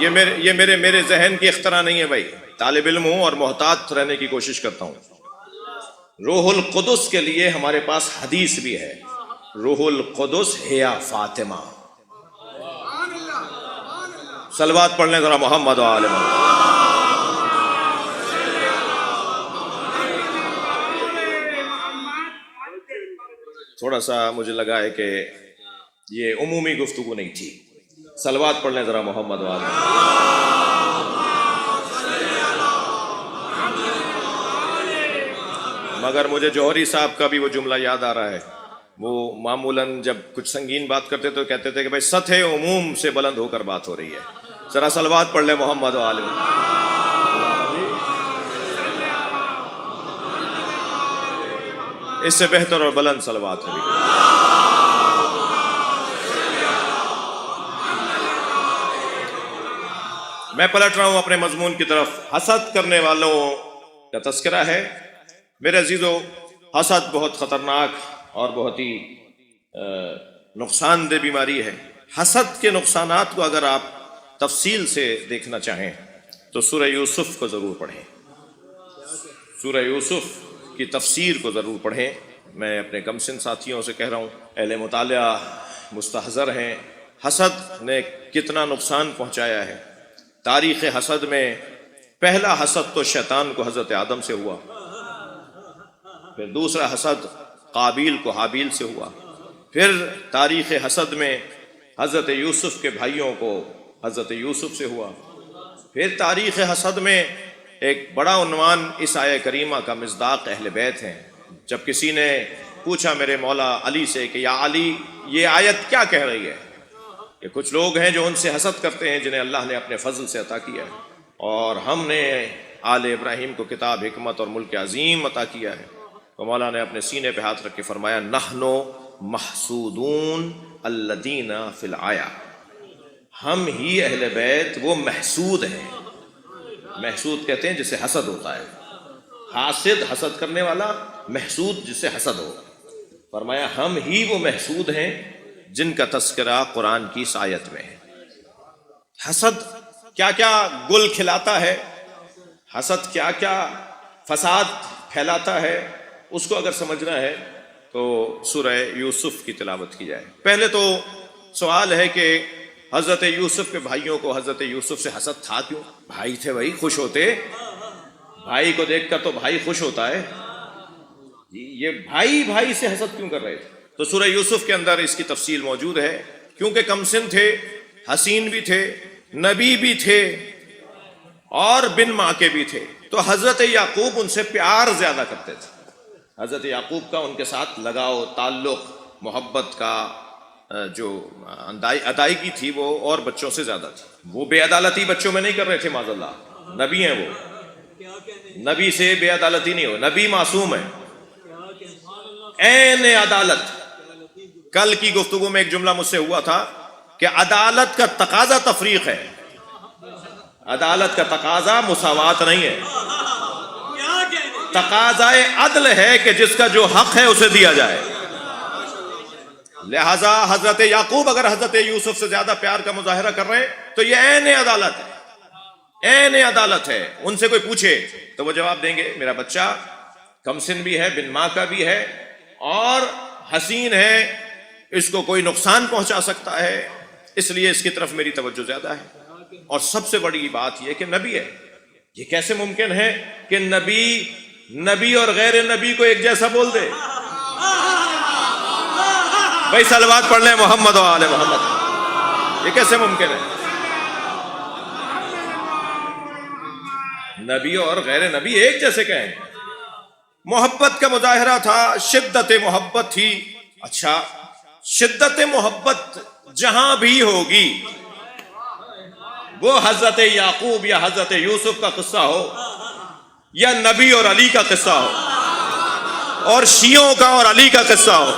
یہ میرے ذہن کی اختراع نہیں ہے بھائی. طالب علم ہوں اور محتاط رہنے کی کوشش کرتا ہوں. روح القدس کے لیے ہمارے پاس حدیث بھی ہے. روح القدس ہے فاطمہ. صلوات پڑھ لیں ذرا محمد و آل محمد. تھوڑا سا مجھے لگا ہے کہ یہ عمومی گفتگو نہیں تھی. صلوات پڑھ لیں ذرا محمد و آل محمد. مگر مجھے جوہری صاحب کا بھی وہ جملہ یاد آ رہا ہے. وہ معمولاً جب کچھ سنگین بات کرتے تو کہتے تھے کہ بھائی سطح عموم سے بلند ہو کر بات ہو رہی ہے. ذرا صلوات پڑھ لیں محمد و آل محمد. اس سے بہتر اور بلند صلوات ہوگی. میں پلٹ رہا ہوں اپنے مضمون کی طرف. حسد کرنے والوں کا تذکرہ ہے. میرے عزیزو، حسد بہت خطرناک اور بہت ہی نقصان دہ بیماری ہے. حسد کے نقصانات کو اگر آپ تفصیل سے دیکھنا چاہیں تو سورہ یوسف کو ضرور پڑھیں. سورہ یوسف کی تفسیر کو ضرور پڑھیں. میں اپنے کم سن ساتھیوں سے کہہ رہا ہوں، اہل مطالعہ مستحضر ہیں. حسد نے کتنا نقصان پہنچایا ہے. تاریخ حسد میں پہلا حسد تو شیطان کو حضرت آدم سے ہوا، پھر دوسرا حسد قابیل کو حابیل سے ہوا، پھر تاریخ حسد میں حضرت یوسف کے بھائیوں کو حضرت یوسف سے ہوا، پھر تاریخ حسد میں ایک بڑا عنوان اس آیہ کریمہ کا مصداق اہل بیت ہیں. جب کسی نے پوچھا میرے مولا علی سے کہ یا علی یہ آیت کیا کہہ رہی ہے، کہ کچھ لوگ ہیں جو ان سے حسد کرتے ہیں جنہیں اللہ نے اپنے فضل سے عطا کیا ہے، اور ہم نے آل ابراہیم کو کتاب، حکمت اور ملک عظیم عطا کیا ہے. تو مولا نے اپنے سینے پہ ہاتھ رکھ کے فرمایا نحنو محسودون الذین فی الآیہ. ہم ہی اہل بیت وہ محسود ہیں. محسود کہتے ہیں جسے حسد ہوتا ہے. حاسد حسد کرنے والا، محسود جسے حسد ہو. فرمایا ہم ہی وہ محسود ہیں جن کا تذکرہ قرآن کی اس آیت میں ہے. حسد کیا کیا گل کھلاتا ہے، حسد کیا کیا فساد پھیلاتا ہے، اس کو اگر سمجھنا ہے تو سورہ یوسف کی تلاوت کی جائے. پہلے تو سوال ہے کہ حضرت یوسف کے بھائیوں کو حضرت یوسف سے حسد تھا کیوں؟ بھائی تھے بھائی، خوش ہوتے. بھائی کو دیکھ کر تو بھائی خوش ہوتا ہے. یہ بھائی بھائی سے حسد کیوں کر رہے تھے؟ تو سورہ یوسف کے اندر اس کی تفصیل موجود ہے. کیونکہ کم سن تھے، حسین بھی تھے، نبی بھی تھے، اور بن ماں کے بھی تھے. تو حضرت یعقوب ان سے پیار زیادہ کرتے تھے. حضرت یعقوب کا ان کے ساتھ لگاؤ، تعلق، محبت کا جو ادائیگی تھی وہ اور بچوں سے زیادہ تھی. وہ بے عدالتی بچوں میں نہیں کر رہے تھے، معاذ اللہ. نبی ہیں وہ، نبی سے بے عدالتی نہیں ہو. نبی معصوم ہے، عین عدالت. کل کی گفتگو میں ایک جملہ مجھ سے ہوا تھا کہ عدالت کا تقاضا تفریق ہے، عدالت کا تقاضا مساوات نہیں ہے. تقاضائے عدل ہے کہ جس کا جو حق ہے اسے دیا جائے. لہذا حضرت یعقوب اگر حضرت یوسف سے زیادہ پیار کا مظاہرہ کر رہے ہیں تو یہ عین عدالت ہے، عین عدالت ہے. ان سے کوئی پوچھے تو وہ جواب دیں گے میرا بچہ کم سن بھی ہے، بن ماں کا بھی ہے، اور حسین ہے، اس کو کوئی نقصان پہنچا سکتا ہے، اس لیے اس کی طرف میری توجہ زیادہ ہے. اور سب سے بڑی بات یہ کہ نبی ہے. یہ کیسے ممکن ہے کہ نبی اور غیر نبی کو ایک جیسا بول دے؟ بھائی صلوات پڑھ لیں محمد و آل محمد. یہ کیسے ممکن ہے؟ نبی اور غیر نبی ایک جیسے کہیں. محبت کا مظاہرہ تھا، شدت محبت تھی. اچھا، شدت محبت جہاں بھی ہوگی، وہ حضرت یعقوب یا حضرت یوسف کا قصہ ہو یا نبی اور علی کا قصہ ہو اور شیعوں کا اور علی کا قصہ ہو،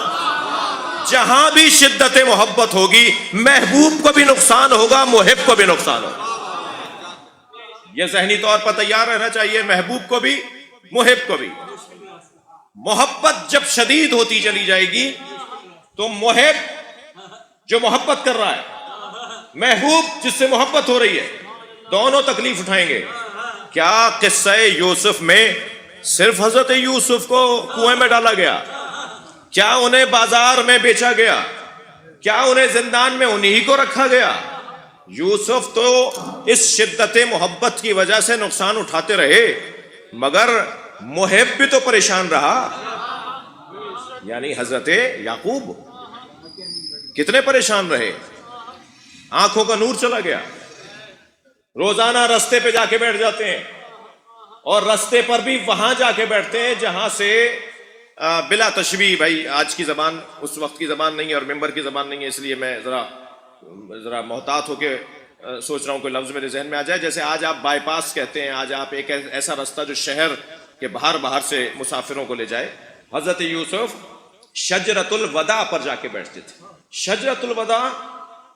جہاں بھی شدت محبت ہوگی محبوب کو بھی نقصان ہوگا، محب کو بھی نقصان ہوگا. یہ ذہنی طور پر تیار رہنا چاہیے، محبوب کو بھی محب کو بھی. محبت جب شدید ہوتی چلی جائے گی تو محب جو محبت کر رہا ہے، محبوب جس سے محبت ہو رہی ہے، دونوں تکلیف اٹھائیں گے. کیا قصہ یوسف میں صرف حضرت یوسف کو کنویں میں ڈالا گیا؟ کیا انہیں بازار میں بیچا گیا؟ کیا انہیں زندان میں انہی کو رکھا گیا؟ یوسف تو اس شدت محبت کی وجہ سے نقصان اٹھاتے رہے، مگر محب بھی تو پریشان رہا. یعنی حضرت یعقوب کتنے پریشان رہے، آنکھوں کا نور چلا گیا. روزانہ رستے پہ جا کے بیٹھ جاتے ہیں، اور رستے پر بھی وہاں جا کے بیٹھتے ہیں جہاں سے بلا تشبیہ، بھائی آج کی زبان اس وقت کی زبان نہیں ہے اور ممبر کی زبان نہیں ہے، اس لیے میں ذرا محتاط ہو کے سوچ رہا ہوں کوئی لفظ میرے ذہن میں آ جائے. جیسے آج آپ بائی پاس کہتے ہیں، آج آپ ایک ایسا رستہ جو شہر کے باہر سے مسافروں کو لے جائے. حضرت یوسف شجرۃ الوداع پر جا کے بیٹھتے تھے. شجرۃ الوداع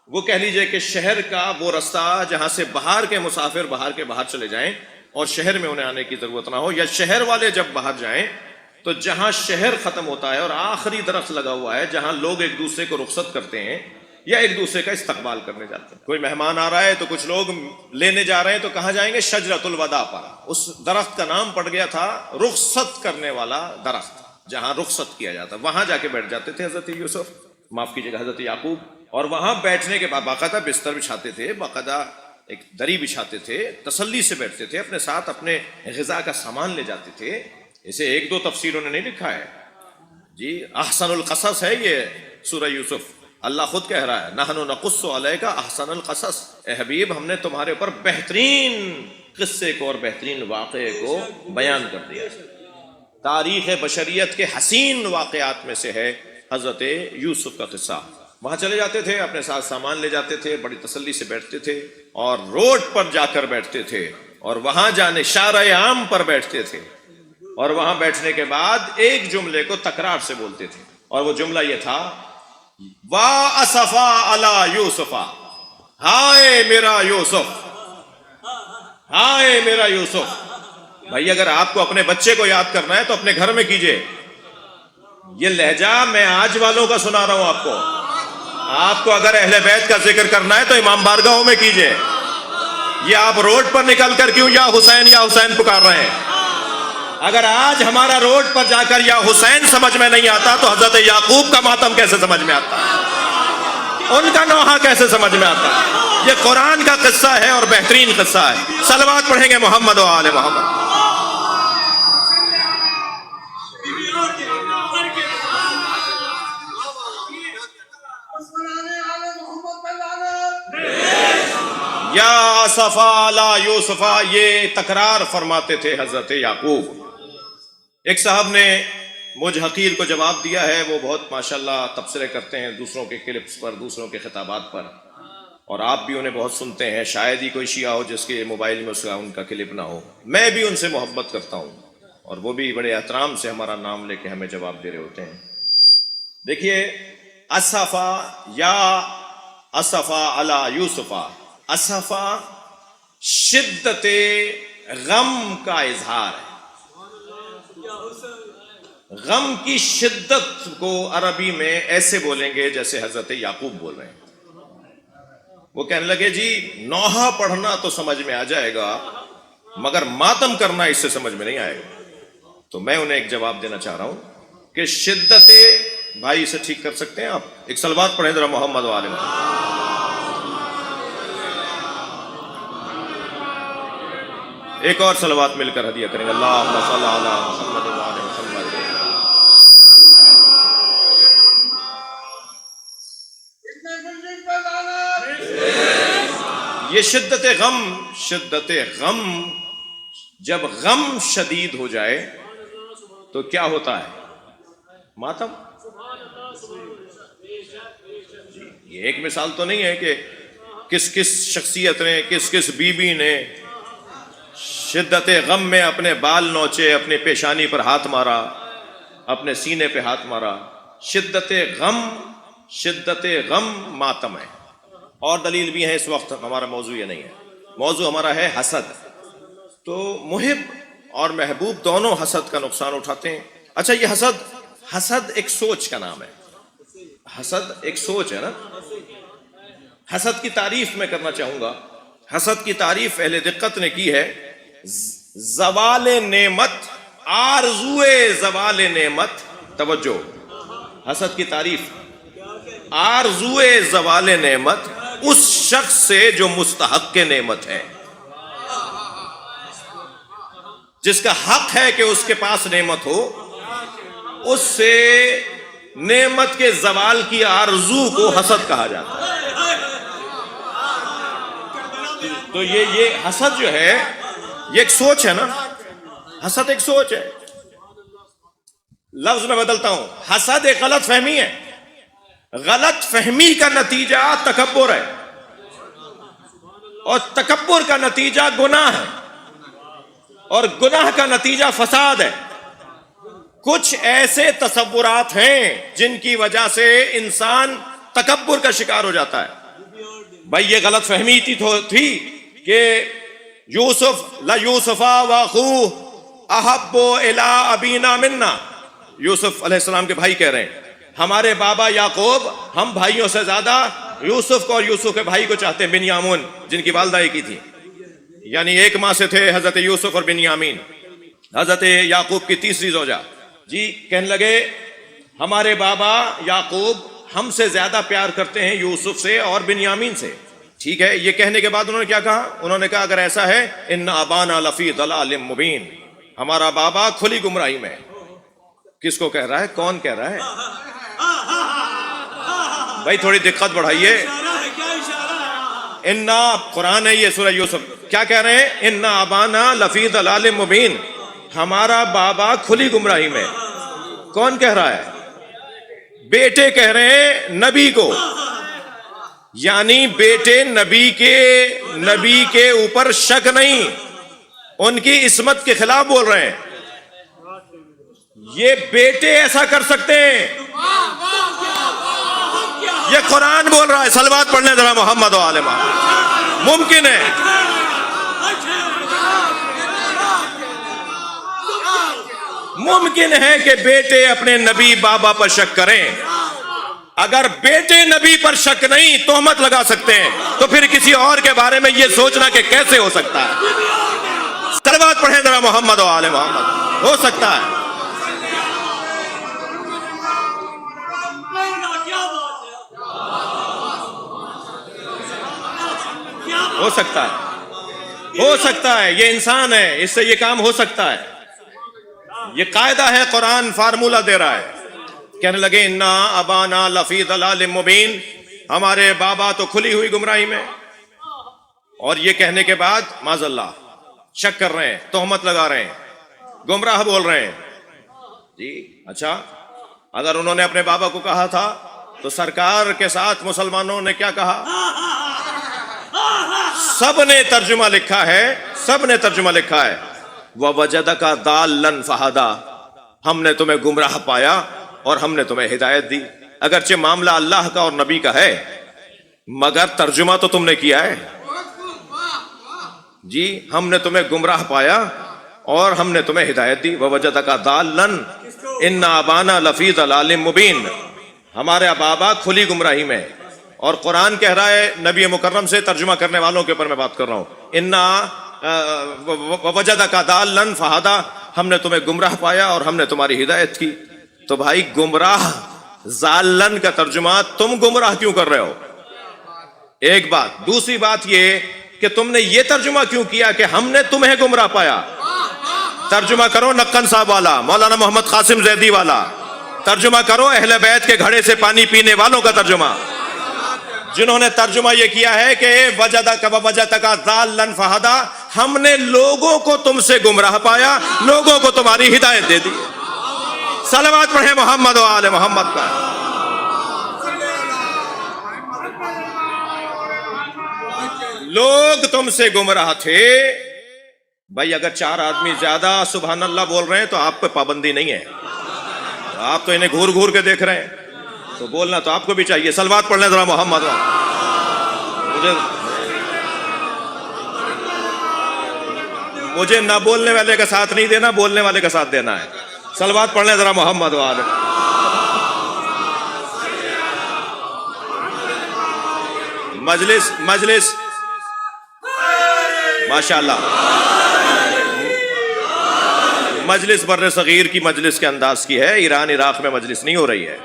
وہ کہہ لیجئے کہ شہر کا وہ رستہ جہاں سے باہر کے مسافر باہر کے باہر چلے جائیں اور شہر میں انہیں آنے کی ضرورت نہ ہو، یا شہر والے جب باہر جائیں تو جہاں شہر ختم ہوتا ہے اور آخری درخت لگا ہوا ہے جہاں لوگ ایک دوسرے کو رخصت کرتے ہیں یا ایک دوسرے کا استقبال کرنے جاتے ہیں. کوئی مہمان آ رہا ہے تو کچھ لوگ لینے جا رہے ہیں تو کہاں جائیں گے؟ شجرۃ الوداع پر. اس درخت کا نام پڑ گیا تھا رخصت کرنے والا درخت، جہاں رخصت کیا جاتا، وہاں جا کے بیٹھ جاتے تھے حضرت یوسف، معاف کیجیے گا حضرت یعقوب. اور وہاں بیٹھنے کے بعد باقاعدہ بستر بچھاتے تھے، باقاعدہ ایک دری بچھاتے تھے، تسلی سے بیٹھتے تھے، اپنے ساتھ اپنے غذا کا سامان لے جاتے تھے. اسے ایک دو تفسیروں نے نہیں لکھا ہے جی، احسن القصص ہے یہ سورہ یوسف. اللہ خود کہہ رہا ہے نحن نقص علیک احسن القصص. اے حبیب، ہم نے تمہارے اوپر بہترین قصے کو اور بہترین واقعے کو بیان کر دیا. تاریخ بشریت کے حسین واقعات میں سے ہے حضرت یوسف کا قصہ. وہاں چلے جاتے تھے، اپنے ساتھ سامان لے جاتے تھے، بڑی تسلی سے بیٹھتے تھے اور روڈ پر جا کر بیٹھتے تھے اور وہاں جانے شارع عام پر بیٹھتے تھے اور وہاں بیٹھنے کے بعد ایک جملے کو تکرار سے بولتے تھے اور وہ جملہ یہ تھا وا اسفا علی یوسف، ہائے میرا یوسف، ہائے میرا یوسف. بھائی اگر آپ کو اپنے بچے کو یاد کرنا ہے تو اپنے گھر میں کیجئے. یہ لہجہ میں آج والوں کا سنا رہا ہوں آپ کو. آپ کو اگر اہل بیت کا ذکر کرنا ہے تو امام بارگاہوں میں کیجئے. یہ آپ روڈ پر نکل کر کیوں یا حسین پکار رہے ہیں؟ اگر آج ہمارا روڈ پر جا کر یا حسین سمجھ میں نہیں آتا تو حضرت یعقوب کا ماتم کیسے سمجھ میں آتا ہے؟ ان کا نوحہ کیسے سمجھ میں آتا ہے؟ یہ قرآن کا قصہ ہے اور بہترین قصہ ہے. صلوات پڑھیں گے محمد و آل محمد. یا اسفا علی یوسفا، یہ تکرار فرماتے تھے حضرت یعقوب۔ ایک صاحب نے مجھ حقیر کو جواب دیا ہے، وہ بہت ماشاءاللہ تبصرے کرتے ہیں دوسروں کے کلپس پر، دوسروں کے خطابات پر، اور آپ بھی انہیں بہت سنتے ہیں، شاید ہی کوئی شیعہ ہو جس کے موبائل میں ان کا کلپ نہ ہو۔ میں بھی ان سے محبت کرتا ہوں، اور وہ بھی بڑے احترام سے ہمارا نام لے کے ہمیں جواب دے رہے ہوتے ہیں۔ دیکھیے، اسفا یا اسفا علی یوسفا، اسفا شدت غم کا اظہار ہے۔ غم کی شدت کو عربی میں ایسے بولیں گے جیسے حضرت یعقوب بول رہے ہیں۔ وہ کہنے لگے جی نوحہ پڑھنا تو سمجھ میں آ جائے گا، مگر ماتم کرنا اس سے سمجھ میں نہیں آئے گا۔ تو میں انہیں ایک جواب دینا چاہ رہا ہوں کہ شدت، بھائی اسے ٹھیک کر سکتے ہیں آپ؟ ایک صلوات پڑھیں ذرا محمد و آل محمد۔ ایک اور صلوات مل کر ہدیہ کریں گے، اللہم صلی علی محمد و آل محمد۔ یہ شدت غم، جب غم شدید ہو جائے تو کیا ہوتا ہے؟ ماتم۔ یہ ایک مثال تو نہیں ہے کہ کس کس شخصیت نے، کس کس بیوی نے شدت غم میں اپنے بال نوچے، اپنے پیشانی پر ہاتھ مارا، اپنے سینے پہ ہاتھ مارا۔ شدت غم ماتم ہے۔ اور دلیل بھی ہے، اس وقت ہمارا موضوع یہ نہیں ہے، موضوع ہمارا ہے حسد۔ تو محب اور محبوب دونوں حسد کا نقصان اٹھاتے ہیں۔ اچھا، یہ حسد ایک سوچ کا نام ہے۔ حسد ایک سوچ ہے نا۔ حسد کی تعریف میں کرنا چاہوں گا۔ حسد کی تعریف اہل دقت نے کی ہے، زوال نعمت، آرزوئے زوال نعمت۔ توجہ، حسد کی تعریف آرزوئے زوال نعمت اس شخص سے جو مستحق نعمت ہے، جس کا حق ہے کہ اس کے پاس نعمت ہو، اس سے نعمت کے زوال کی آرزو کو حسد کہا جاتا ہے۔ تو یہ حسد جو ہے یہ ایک سوچ ہے نا۔ حسد ایک سوچ ہے۔ لفظ میں بدلتا ہوں، حسد ایک غلط فہمی ہے۔ غلط فہمی کا نتیجہ تکبر ہے، اور تکبر کا نتیجہ گناہ ہے، اور گناہ کا نتیجہ فساد ہے۔ کچھ ایسے تصورات ہیں جن کی وجہ سے انسان تکبر کا شکار ہو جاتا ہے۔ بھائی یہ غلط فہمی تھی کہ یوسف لَیُوسُفَ وَأَخُوهُ أَحَبُّ إِلَىٰ أَبِینَا مِنَّا، یوسف علیہ السلام کے بھائی کہہ رہے ہیں ہمارے بابا یعقوب ہم بھائیوں سے زیادہ یوسف کو اور یوسف کے بھائی کو چاہتے ہیں، بنیامین، جن کی والدہ ایک ہی تھی، یعنی ایک ماں سے تھے حضرت یوسف اور بنیامین، حضرت یعقوب کی تیسری زوجہ۔ جی کہنے لگے ہمارے بابا یعقوب ہم سے زیادہ پیار کرتے ہیں یوسف سے اور بنیامین سے۔ ٹھیک ہے، یہ کہنے کے بعد انہوں نے کیا کہا؟ انہوں نے کہا اگر ایسا ہے ان ابانا لفی ضلال مبین، ہمارا بابا کھلی گمراہی میں۔ کس کو کہہ رہا ہے؟ کون کہہ رہا ہے؟ بھائی تھوڑی دقت بڑھائیے۔ انا، قرآن ہے یہ، سورہ یوسف، کیا کہہ رہے ہیں؟ انا ابانا لفی ضلال مبین، ہمارا بابا کھلی گمراہی میں۔ کون کہہ رہا ہے؟ بیٹے کہہ رہے ہیں نبی کو، یعنی بیٹے نبی کے اوپر شک نہیں، ان کی عصمت کے خلاف بول رہے ہیں۔ یہ بیٹے ایسا کر سکتے ہیں، یہ قرآن بول رہا ہے۔ صلوات پڑھنے ذرا محمد و آل محمد۔ ممکن ہے، ممکن ہے کہ بیٹے اپنے نبی بابا پر شک کریں۔ اگر بیٹے نبی پر شک نہیں تہمت لگا سکتے ہیں، تو پھر کسی اور کے بارے میں یہ سوچنا کہ کیسے ہو سکتا ہے؟ صلوات پڑھیں ذرا محمد و آل محمد۔ ہو سکتا ہے، ہو سکتا ہے، ہو سکتا ہے، یہ انسان ہے، اس سے یہ کام ہو سکتا ہے۔ یہ قاعدہ ہے، قرآن فارمولہ دے رہا ہے۔ کہنے لگے انا ابانا لفی ضلال مبین، ہمارے بابا تو کھلی ہوئی گمراہی میں۔ اور یہ کہنے کے بعد معاذ اللہ شک کر رہے ہیں، تہمت لگا رہے ہیں، گمراہ بول رہے ہیں. جی اچھا، اگر انہوں نے اپنے بابا کو کہا تھا تو سرکار کے ساتھ مسلمانوں نے کیا کہا؟ سب نے ترجمہ لکھا ہے، سب نے ترجمہ لکھا ہے، وَوَجَدَكَ ضَالًّا فَهَدَىٰ، ہم نے تمہیں گمراہ پایا اور ہم نے تمہیں ہدایت دی. اگرچہ معاملہ اللہ کا اور نبی کا ہے مگر ترجمہ تو تم نے کیا ہے. جی ہم نے تمہیں گمراہ پایا اور ہم نے تمہیں ہدایت دی. وَوَجَدَكَ ضَالًّا إِنَّ أَبَانَا لَفِي ضَلَالٍ مُبِينٍ، ہمارے بابا کھلی گمراہی میں. اور قرآن کہہ رہا ہے نبی مکرم سے، ترجمہ کرنے والوں کے اوپر میں بات کر رہا ہوں، وَوَجَدَكَ ضَالًّا فَهَدَىٰ، ہم نے تمہیں گمراہ پایا اور ہم نے تمہاری ہدایت کی. تو بھائی گمراہ ضالن کا ترجمہ تم گمراہ کیوں کر رہے ہو؟ ایک بات. دوسری بات یہ کہ تم نے یہ ترجمہ کیوں کیا کہ ہم نے تمہیں گمراہ پایا؟ ترجمہ کرو نقن صاحب والا، مولانا محمد قاسم زیدی والا. ترجمہ کرو اہل بیت کے گھڑے سے پانی پینے والوں کا ترجمہ، جنہوں نے ترجمہ یہ کیا ہے کہ وَوَجَدَكَ ضَالًّا فَهَدَىٰ، ہم نے لوگوں کو تم سے گمراہ پایا، لوگوں کو تمہاری ہدایت دے دی. صلوات پڑھیں محمد و آل محمد کا. لوگ تم سے گمراہ تھے. بھائی اگر 4 آدمی زیادہ سبحان اللہ بول رہے ہیں تو آپ پہ پابندی نہیں ہے، آپ تو انہیں گھور گھور کے دیکھ رہے ہیں، تو بولنا تو آپ کو بھی چاہیے. صلوات پڑھ لیں ذرا محمد. مجھے نہ بولنے والے کا ساتھ نہیں دینا، بولنے والے کا ساتھ دینا ہے. صلوات پڑھ لیں ذرا محمد والے. مجلس ماشاءاللہ، مجلس بر صغیر کی مجلس کے انداز کی ہے، ایران عراق میں مجلس نہیں ہو رہی ہے.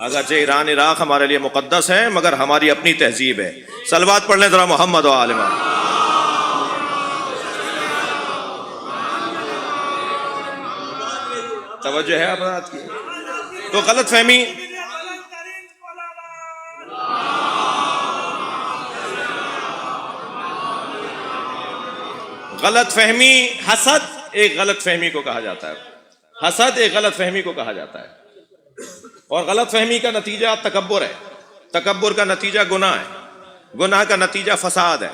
اگرچہ ایران عراق ہمارے لیے مقدس ہے مگر ہماری اپنی تہذیب ہے. صلوات پڑھ لیں ذرا محمد و آل محمد. توجہ ہے حضرات کی. تو غلط فہمی، غلط فہمی، حسد ایک غلط فہمی کو کہا جاتا ہے. حسد ایک غلط فہمی کو کہا جاتا ہے، اور غلط فہمی کا نتیجہ تکبر ہے. تکبر کا نتیجہ گناہ ہے، گناہ کا نتیجہ فساد ہے.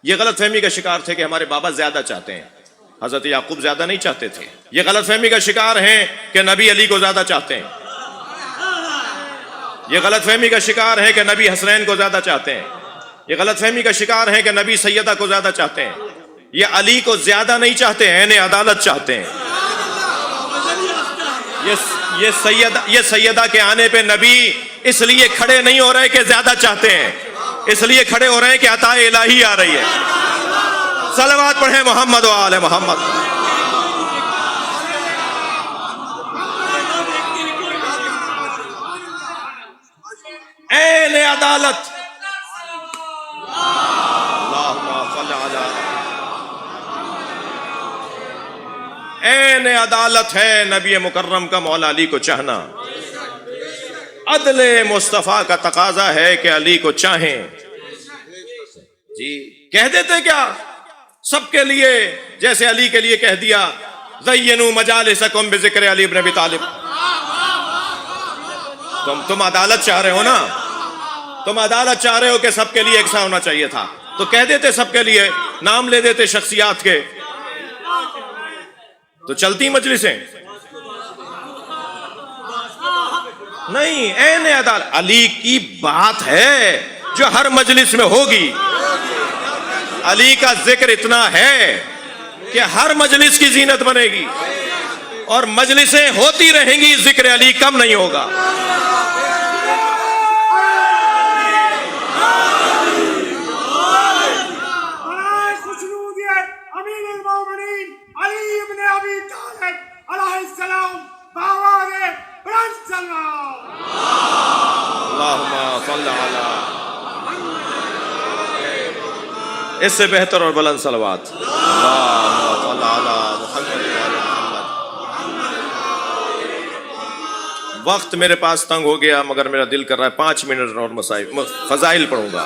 یہ غلط فہمی کا شکار تھے کہ ہمارے بابا زیادہ چاہتے ہیں، حضرت یعقوب زیادہ نہیں چاہتے تھے. یہ غلط فہمی کا شکار ہیں کہ نبی علی کو زیادہ چاہتے ہیں. یہ غلط فہمی کا شکار ہیں کہ نبی حسنین کو زیادہ چاہتے ہیں. یہ غلط فہمی کا شکار ہیں کہ نبی سیدہ کو زیادہ چاہتے ہیں. یہ علی کو زیادہ نہیں چاہتے ہیں، انہیں عدالت چاہتے ہیں. یہ سیدہ کے آنے پہ نبی اس لیے کھڑے نہیں ہو رہے کہ زیادہ چاہتے ہیں، اس لیے کھڑے ہو رہے ہیں کہ عطا الہی آ رہی ہے. صلوات پڑھیں محمد و آل محمد. این عدالت، این عدالت ہے نبی مکرم کا مولا علی کو چاہنا. عدل مصطفیٰ کا تقاضا ہے کہ علی کو چاہیں. جی کہہ دیتے کیا سب کے لیے، جیسے علی کے لیے کہہ دیا زینوا مجالسکم بذکر علی بن ابی طالب. تم عدالت چاہ رہے ہو نا، تم عدالت چاہ رہے ہو کہ سب کے لیے ایک سا ہونا چاہیے تھا، تو کہہ دیتے سب کے لیے، نام لے دیتے شخصیات کے، تو چلتی مجلسیں. نہیں، این عدالت علی کی بات ہے جو ہر مجلس میں ہوگی. علی کا ذکر اتنا ہے کہ ہر مجلس کی زینت بنے گی، اور مجلسیں ہوتی رہیں گی، ذکر علی کم نہیں ہوگا. اس سے بہتر اور بلند صلوات. وقت میرے پاس تنگ ہو گیا مگر میرا دل کر رہا ہے 5 منٹ اور مسائل فضائل پڑھوں گا.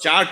4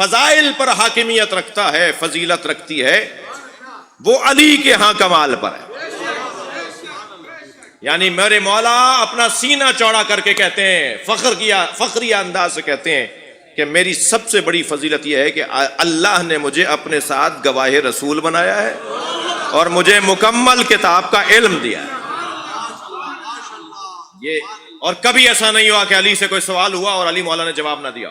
فضائل پر حاکمیت رکھتا ہے، فضیلت رکھتی ہے، وہ علی کے ہاں کمال پر ہے۔ یعنی میرے مولا اپنا سینہ چوڑا کر کے کہتے ہیں، فخریہ انداز سے کہتے ہیں کہ میری سب سے بڑی فضیلت یہ ہے کہ اللہ نے مجھے اپنے ساتھ گواہ رسول بنایا ہے اور مجھے مکمل کتاب کا علم دیا ہے۔ یہ اور کبھی ایسا نہیں ہوا کہ علی سے کوئی سوال ہوا اور علی مولا نے جواب نہ دیا،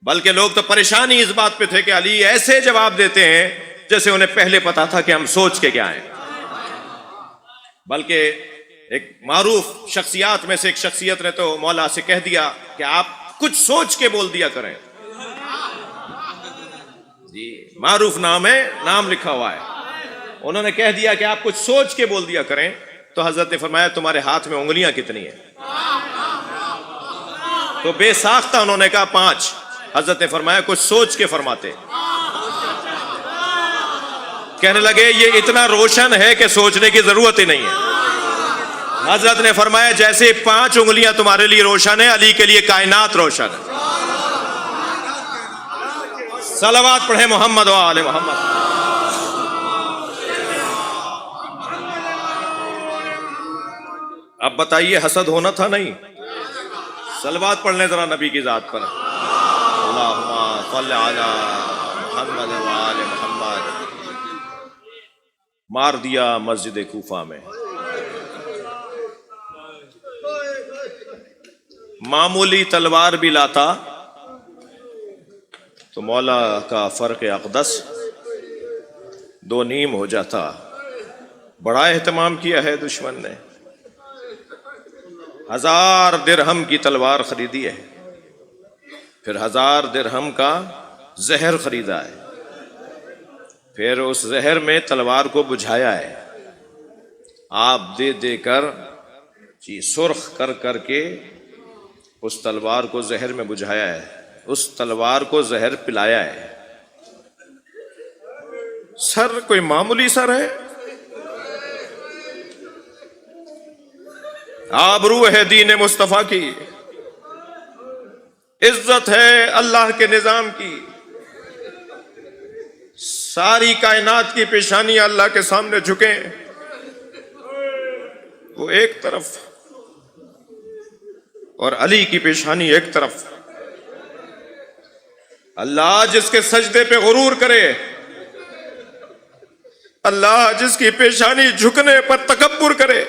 بلکہ لوگ تو پریشانی اس بات پہ تھے کہ علی ایسے جواب دیتے ہیں جیسے انہیں پہلے پتا تھا کہ ہم سوچ کے کیا ہیں۔ بلکہ ایک معروف شخصیات میں سے ایک شخصیت نے تو مولا سے کہہ دیا کہ آپ کچھ سوچ کے بول دیا کریں۔ جی معروف نام ہے، نام لکھا ہوا ہے، انہوں نے کہہ دیا کہ آپ کچھ سوچ کے بول دیا کریں، تو حضرت نے فرمایا تمہارے ہاتھ میں انگلیاں کتنی ہیں؟ تو بے ساختہ انہوں نے کہا 5۔ حضرت نے فرمایا کچھ سوچ کے فرماتے۔ کہنے لگے یہ اتنا روشن ہے کہ سوچنے کی ضرورت ہی نہیں ہے۔ حضرت نے فرمایا جیسے 5 انگلیاں تمہارے لیے روشن ہے، علی کے لیے کائنات روشن ہے۔ صلوات پڑھیں محمد و آل محمد۔ اب بتائیے حسد ہونا تھا نہیں؟ صلوات پڑھ لیں ذرا نبی کی ذات پر، اللہم صل علی محمد و آل محمد۔ مار دیا مسجد کوفہ میں، معمولی تلوار بھی لاتا تو مولا کا فرق اقدس 2 نیم ہو جاتا۔ بڑا اہتمام کیا ہے دشمن نے، 1000 درہم کی تلوار خریدی ہے، پھر 1000 درہم کا زہر خریدا ہے، پھر اس زہر میں تلوار کو بجھایا ہے، آپ دے دے کر جی سرخ کر کر کے اس تلوار کو زہر میں بجھایا ہے، اس تلوار کو زہر پلایا ہے۔ سر کوئی معمولی سر ہے؟ آبرو ہے دین مصطفیٰ کی، عزت ہے اللہ کے نظام کی، ساری کائنات کی پیشانی اللہ کے سامنے جھکیں، وہ ایک طرف اور علی کی پیشانی ایک طرف۔ اللہ جس کے سجدے پہ غرور کرے، اللہ جس کی پیشانی جھکنے پر تکبر کرے،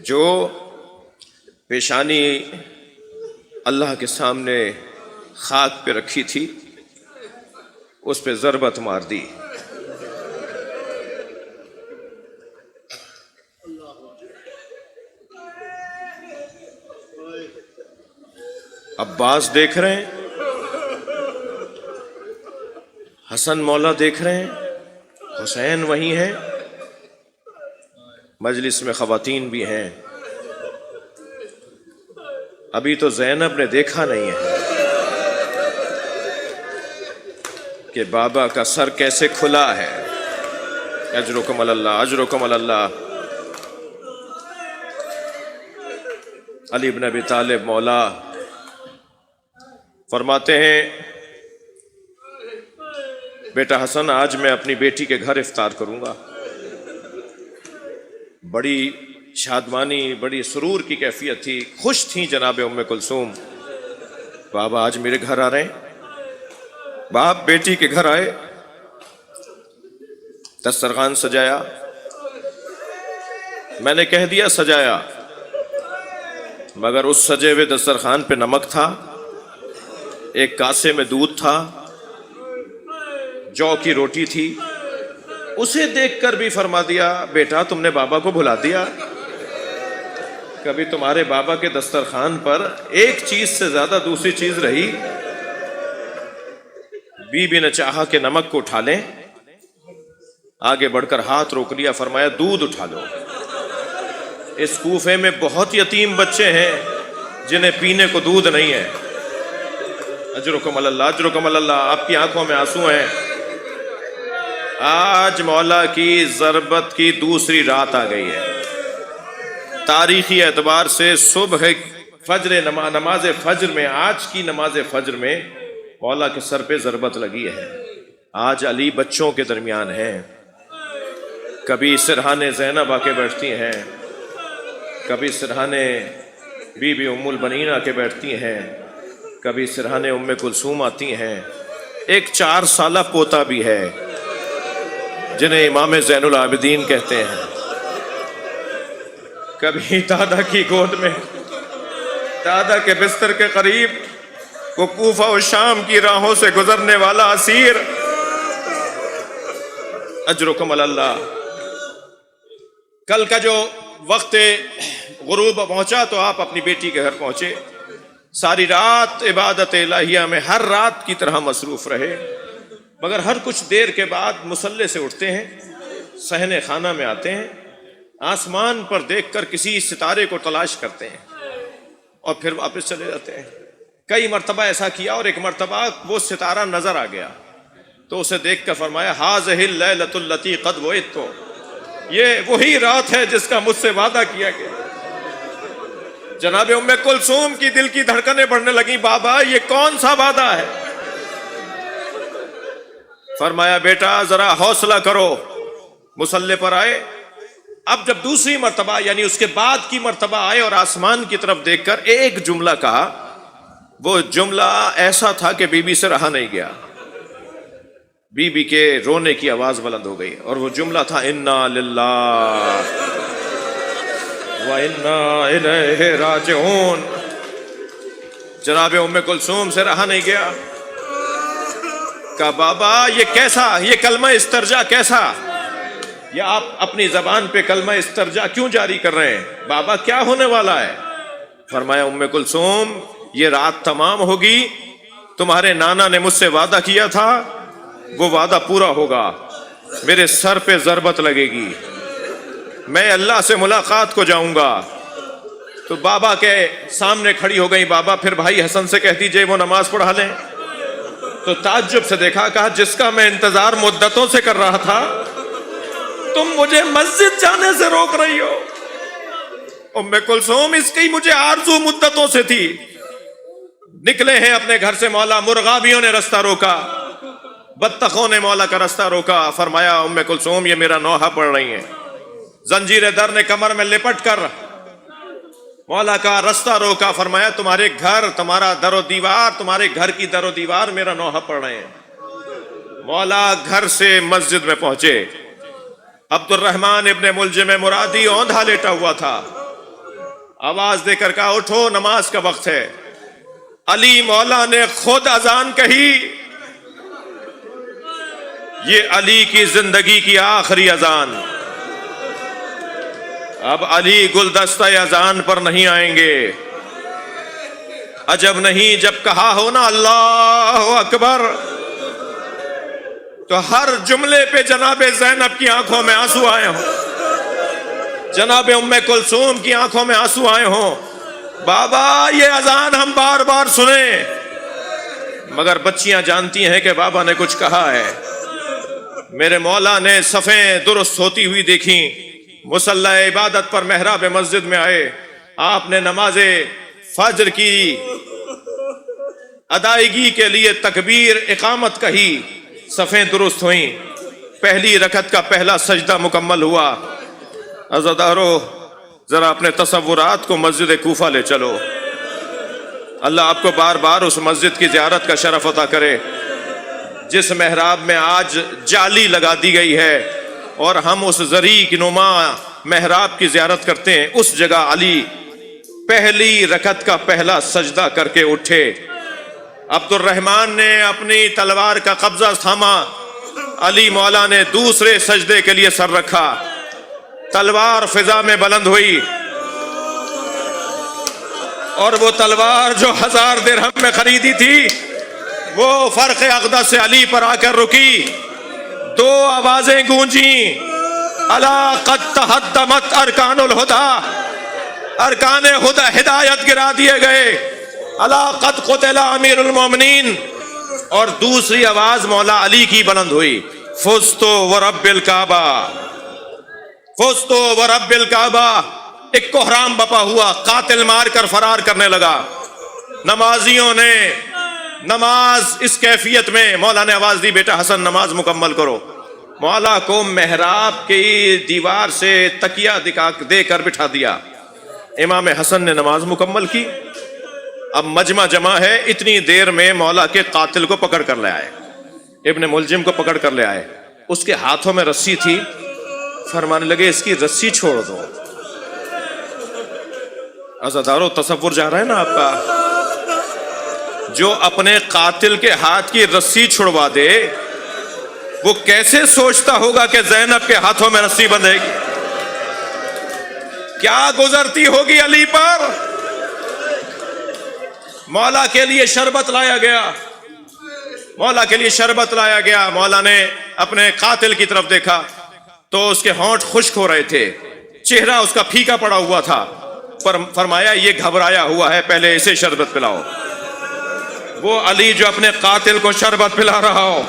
جو پیشانی اللہ کے سامنے خاک پہ رکھی تھی اس پہ ضربت مار دی۔ عباس دیکھ رہے ہیں، حسن مولا دیکھ رہے ہیں، حسین وہیں ہیں، مجلس میں خواتین بھی ہیں۔ ابھی تو زینب نے دیکھا نہیں ہے کہ بابا کا سر کیسے کھلا ہے۔ اجرکم اللہ، اجرکم اللہ۔ علی بن ابی طالب مولا فرماتے ہیں بیٹا حسن آج میں اپنی بیٹی کے گھر افطار کروں گا۔ بڑی شادمانی، بڑی سرور کی کیفیت تھی، خوش تھیں جناب ام کلثوم، بابا آج میرے گھر آ رہے ہیں۔ باپ بیٹی کے گھر آئے، دسترخوان سجایا، میں نے کہہ دیا سجایا، مگر اس سجے ہوئے دسترخوان پہ نمک تھا، ایک کاسے میں دودھ تھا، جو کی روٹی تھی، اسے دیکھ کر بھی فرما دیا بیٹا تم نے بابا کو بھلا دیا۔ کبھی تمہارے بابا کے دسترخوان پر ایک چیز سے زیادہ دوسری چیز رہی؟ بی بی نے چاہا کہ نمک کو اٹھا لیں، آگے بڑھ کر ہاتھ روک لیا، فرمایا دودھ اٹھا لو۔ اس کوفے میں بہت یتیم بچے ہیں جنہیں پینے کو دودھ نہیں ہے۔ اجرکم اللہ، اجرکم اللہ۔ آپ کی آنکھوں میں آنسو ہیں۔ آج مولا کی ضربت کی دوسری رات آ گئی ہے۔ تاریخی اعتبار سے صبح نماز فجر میں، آج کی نماز فجر میں مولا کے سر پہ ضربت لگی ہے۔ آج علی بچوں کے درمیان ہیں، کبھی سرحان زینب آ کے بیٹھتی ہیں، کبھی سرحان بی بی ام البنین آ کے بیٹھتی ہیں، کبھی سرحان ام کلثوم آتی ہیں۔ ایک 4 سالہ پوتا بھی ہے جنہیں امام زین العابدین کہتے ہیں۔ کبھی دادا کی گود میں، دادا کے بستر کے قریب وہ کوفہ و شام کی راہوں سے گزرنے والا اسیر، اجرکم اللہ۔ کل کا جو وقت غروب پہنچا تو آپ اپنی بیٹی کے گھر پہنچے، ساری رات عبادت الہیہ میں ہر رات کی طرح مصروف رہے، مگر ہر کچھ دیر کے بعد مصلی سے اٹھتے ہیں، صحن خانہ میں آتے ہیں، آسمان پر دیکھ کر کسی ستارے کو تلاش کرتے ہیں اور پھر واپس چلے جاتے ہیں۔ کئی مرتبہ ایسا کیا اور ایک مرتبہ وہ ستارہ نظر آ گیا تو اسے دیکھ کر فرمایا ہٰذِهِ اللَّيْلَةُ الَّتِي قَدْ وُعِدتُ، یہ وہی رات ہے جس کا مجھ سے وعدہ کیا گیا۔ جناب ام کلثوم کی دل کی دھڑکنیں بڑھنے لگیں، بابا یہ کون سا وعدہ ہے؟ فرمایا بیٹا ذرا حوصلہ کرو۔ مصلی پر آئے، اب جب دوسری مرتبہ یعنی اس کے بعد کی مرتبہ آئے اور آسمان کی طرف دیکھ کر ایک جملہ کہا، وہ جملہ ایسا تھا کہ بی بی سے رہا نہیں گیا، بی بی کے رونے کی آواز بلند ہو گئی، اور وہ جملہ تھا انا للہ وَإِنَّا إِلَيْهِ رَاجِعُونَ۔ جناب ام کلثوم سے رہا نہیں گیا، کہا بابا یہ کیسا، یہ کلمہ استرجا کیسا، یہ آپ اپنی زبان پہ کلمہ استرجا کیوں جاری کر رہے ہیں؟ بابا کیا ہونے والا ہے؟ فرمایا ام کلثوم یہ رات تمام ہوگی، تمہارے نانا نے مجھ سے وعدہ کیا تھا، وہ وعدہ پورا ہوگا، میرے سر پہ ضربت لگے گی، میں اللہ سے ملاقات کو جاؤں گا۔ تو بابا کے سامنے کھڑی ہو گئی، بابا پھر بھائی حسن سے کہہ دیجئے وہ نماز پڑھا لیں۔ تو تعجب سے دیکھا، کہا جس کا میں انتظار مدتوں سے کر رہا تھا تم مجھے مسجد جانے سے روک رہی ہو۔ ام کلثوم اس کی مجھے آرزو مدتوں سے تھی۔ نکلے ہیں اپنے گھر سے، مولا مرغابیوں نے رستہ روکا، بطخوں نے مولا کا رستہ روکا۔ فرمایا ام کلثوم یہ میرا نوحہ پڑھ رہی ہیں۔ زنجیر در نے کمر میں لپٹ کر مولا کا رستہ روکا، فرمایا تمہارے گھر، تمہارا در و دیوار، تمہارے گھر کی در و دیوار میرا نوحہ پڑھ رہے ہیں۔ مولا گھر سے مسجد میں پہنچے، عبد الرحمن ابن ملجم مرادی اوندھا لیٹا ہوا تھا، آواز دے کر کہا اٹھو نماز کا وقت ہے۔ علی مولا نے خود اذان کہی، یہ علی کی زندگی کی آخری اذان۔ اب علی گلدستہ اذان پر نہیں آئیں گے۔ عجب نہیں جب کہا ہو نا اللہ اکبر تو ہر جملے پہ جناب زینب کی آنکھوں میں آنسو آئے ہوں، جناب ام کلثوم کی آنکھوں میں آنسو آئے ہوں۔ بابا یہ اذان ہم بار بار سنیں، مگر بچیاں جانتی ہیں کہ بابا نے کچھ کہا ہے۔ میرے مولا نے صفیں درست ہوتی ہوئی دیکھیں، مصلی عبادت پر محراب مسجد میں آئے، آپ نے نماز فجر کی ادائیگی کے لیے تکبیر اقامت کہی، صفیں درست ہوئیں، پہلی رکعت کا پہلا سجدہ مکمل ہوا۔ عزادارو ذرا اپنے تصورات کو مسجد کوفہ لے چلو، اللہ آپ کو بار بار اس مسجد کی زیارت کا شرف عطا کرے جس محراب میں آج جالی لگا دی گئی ہے اور ہم اس زری کی نما محراب کی زیارت کرتے ہیں۔ اس جگہ علی پہلی رکعت کا پہلا سجدہ کر کے اٹھے، عبد الرحمن نے اپنی تلوار کا قبضہ تھاما، علی مولا نے دوسرے سجدے کے لیے سر رکھا، تلوار فضا میں بلند ہوئی اور وہ تلوار جو 1000 درہم میں خریدی تھی وہ فرق اقدس سے علی پر آ کر رکی۔ دو آوازیں گونجیں، الا قد تہدمت ارکان الہدی، ارکان ہدایت گرا دیے گئے، الا قد قتل امیر المومنین، اور دوسری آواز مولا علی کی بلند ہوئی، فزت ورب الکعبہ، فزت ورب الکعبہ، ایک کوہرام بپا ہوا، قاتل مار کر فرار کرنے لگا۔ نمازیوں نے نماز اس کیفیت میں، مولا نے آواز دی بیٹا حسن نماز مکمل کرو۔ مولا کو محراب کی دیوار سے تکیہ دے کر بٹھا دیا۔ امام حسن نے نماز مکمل کی۔ اب مجمع جمع ہے، اتنی دیر میں مولا کے قاتل کو پکڑ کر لے آئے، ابن ملجم کو پکڑ کر لے آئے۔ اس کے ہاتھوں میں رسی تھی، فرمانے لگے اس کی رسی چھوڑ دو۔ عزادارو تصور جا رہا ہے نا آپ کا؟ جو اپنے قاتل کے ہاتھ کی رسی چھڑوا دے وہ کیسے سوچتا ہوگا کہ زینب کے ہاتھوں میں رسی بندھے گی؟ کیا گزرتی ہوگی علی پر؟ مولا کے لیے شربت لایا گیا، مولا کے لیے شربت لایا گیا۔ مولا نے اپنے قاتل کی طرف دیکھا تو اس کے ہونٹ خشک ہو رہے تھے، چہرہ اس کا پھیکا پڑا ہوا تھا۔ فرمایا یہ گھبرایا ہوا ہے، پہلے اسے شربت پلاؤ۔ وہ علی جو اپنے قاتل کو شربت پلا رہا ہو،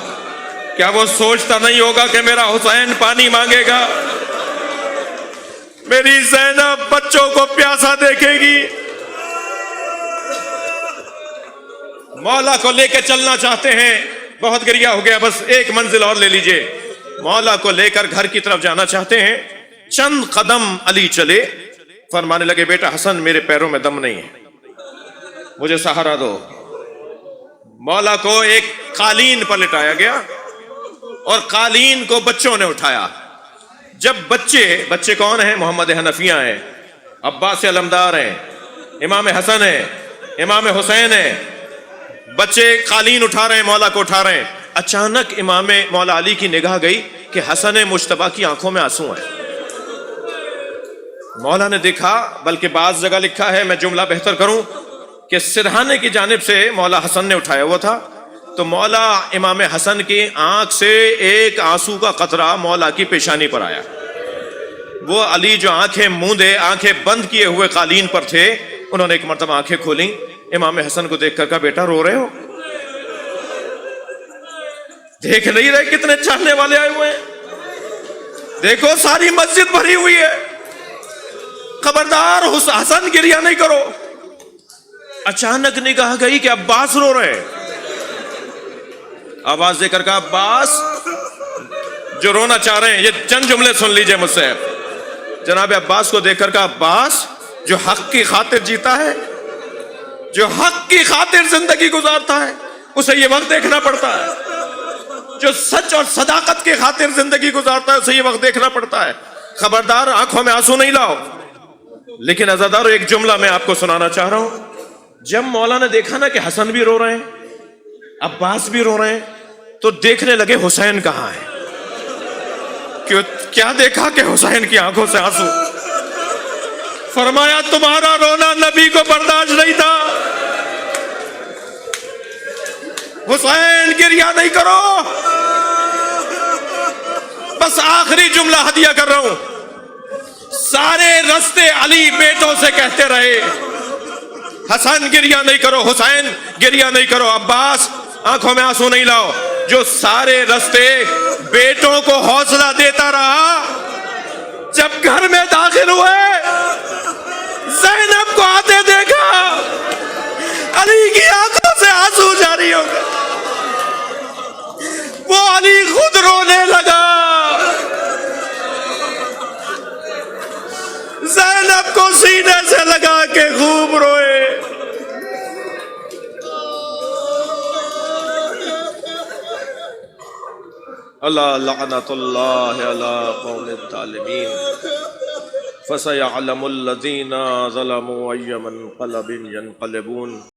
کیا وہ سوچتا نہیں ہوگا کہ میرا حسین پانی مانگے گا، میری زینب بچوں کو پیاسا دیکھے گی؟ مولا کو لے کے چلنا چاہتے ہیں، بہت گریا ہو گیا، بس ایک منزل اور لے لیجئے۔ مولا کو لے کر گھر کی طرف جانا چاہتے ہیں، چند قدم علی چلے، فرمانے لگے بیٹا حسن میرے پیروں میں دم نہیں ہے، مجھے سہارا دو۔ مولا کو ایک قالین پر لٹایا گیا اور قالین کو بچوں نے اٹھایا۔ جب بچے کون ہیں؟ محمد حنفیہ ہیں، عباس علمدار ہیں، امام حسن ہیں، امام حسین ہیں۔ بچے قالین اٹھا رہے ہیں، مولا کو اٹھا رہے ہیں۔ اچانک امام مولا علی کی نگاہ گئی کہ حسن مجتبیٰ کی آنکھوں میں آنسو ہیں۔ مولا نے دیکھا، بلکہ بعض جگہ لکھا ہے، میں جملہ بہتر کروں، کہ سرہانے کی جانب سے مولا حسن نے اٹھایا ہوا تھا، تو مولا امام حسن کی آنکھ سے ایک آنسو کا قطرہ مولا کی پیشانی پر آیا۔ وہ علی جو آنکھیں موندے، آنکھیں بند کیے ہوئے قالین پر تھے، انہوں نے ایک مرتبہ آنکھیں کھولیں، امام حسن کو دیکھ کر کہا بیٹا رو رہے ہو؟ دیکھ نہیں رہے کتنے چاہنے والے آئے ہوئے ہیں؟ دیکھو ساری مسجد بھری ہوئی ہے، خبردار حسن گریہ نہیں کرو۔ اچانک نگاہ گئی کہ عباس رو رہے ہیں، آواز دے کر کہا عباس جو رونا چاہ رہے ہیں، یہ چند جملے سن لیجئے مجھ سے۔ جناب عباس کو دیکھ کر کہا عباس جو حق کی خاطر جیتا ہے، جو حق کی خاطر زندگی گزارتا ہے، اسے یہ وقت دیکھنا پڑتا ہے، جو سچ اور صداقت کی خاطر زندگی گزارتا ہے اسے یہ وقت دیکھنا پڑتا ہے۔ خبردار آنکھوں میں آنسو نہیں لاؤ۔ لیکن عزادارو ایک جملہ میں آپ کو سنانا چاہ رہا ہوں۔ جب مولا نے دیکھا نا کہ حسن بھی رو رہے ہیں، عباس بھی رو رہے ہیں، تو دیکھنے لگے حسین کہاں ہے۔ کیا دیکھا کہ حسین کی آنکھوں سے آنسو۔ فرمایا تمہارا رونا نبی کو برداشت نہیں تھا، حسین گریہ نہیں کرو۔ بس آخری جملہ ہدیہ کر رہا ہوں، سارے رستے علی بیٹوں سے کہتے رہے حسن گریہ نہیں کرو، حسین گریہ نہیں کرو، عباس آنکھوں میں آنسو نہیں لاؤ۔ جو سارے رستے بیٹوں کو حوصلہ دیتا رہا، جب گھر میں داخل ہوئے زینب کو آتے دیکھا، علی کی آنکھوں سے آنسو جاری ہو گئے، وہ علی خود رونے لگا۔ زینب کو سینے سے لگا کے خوب روئے۔ اللہ لعنت اللہ علی قوم الظالمین فسيعلم الذين ظلموا أي منقلب ينقلبون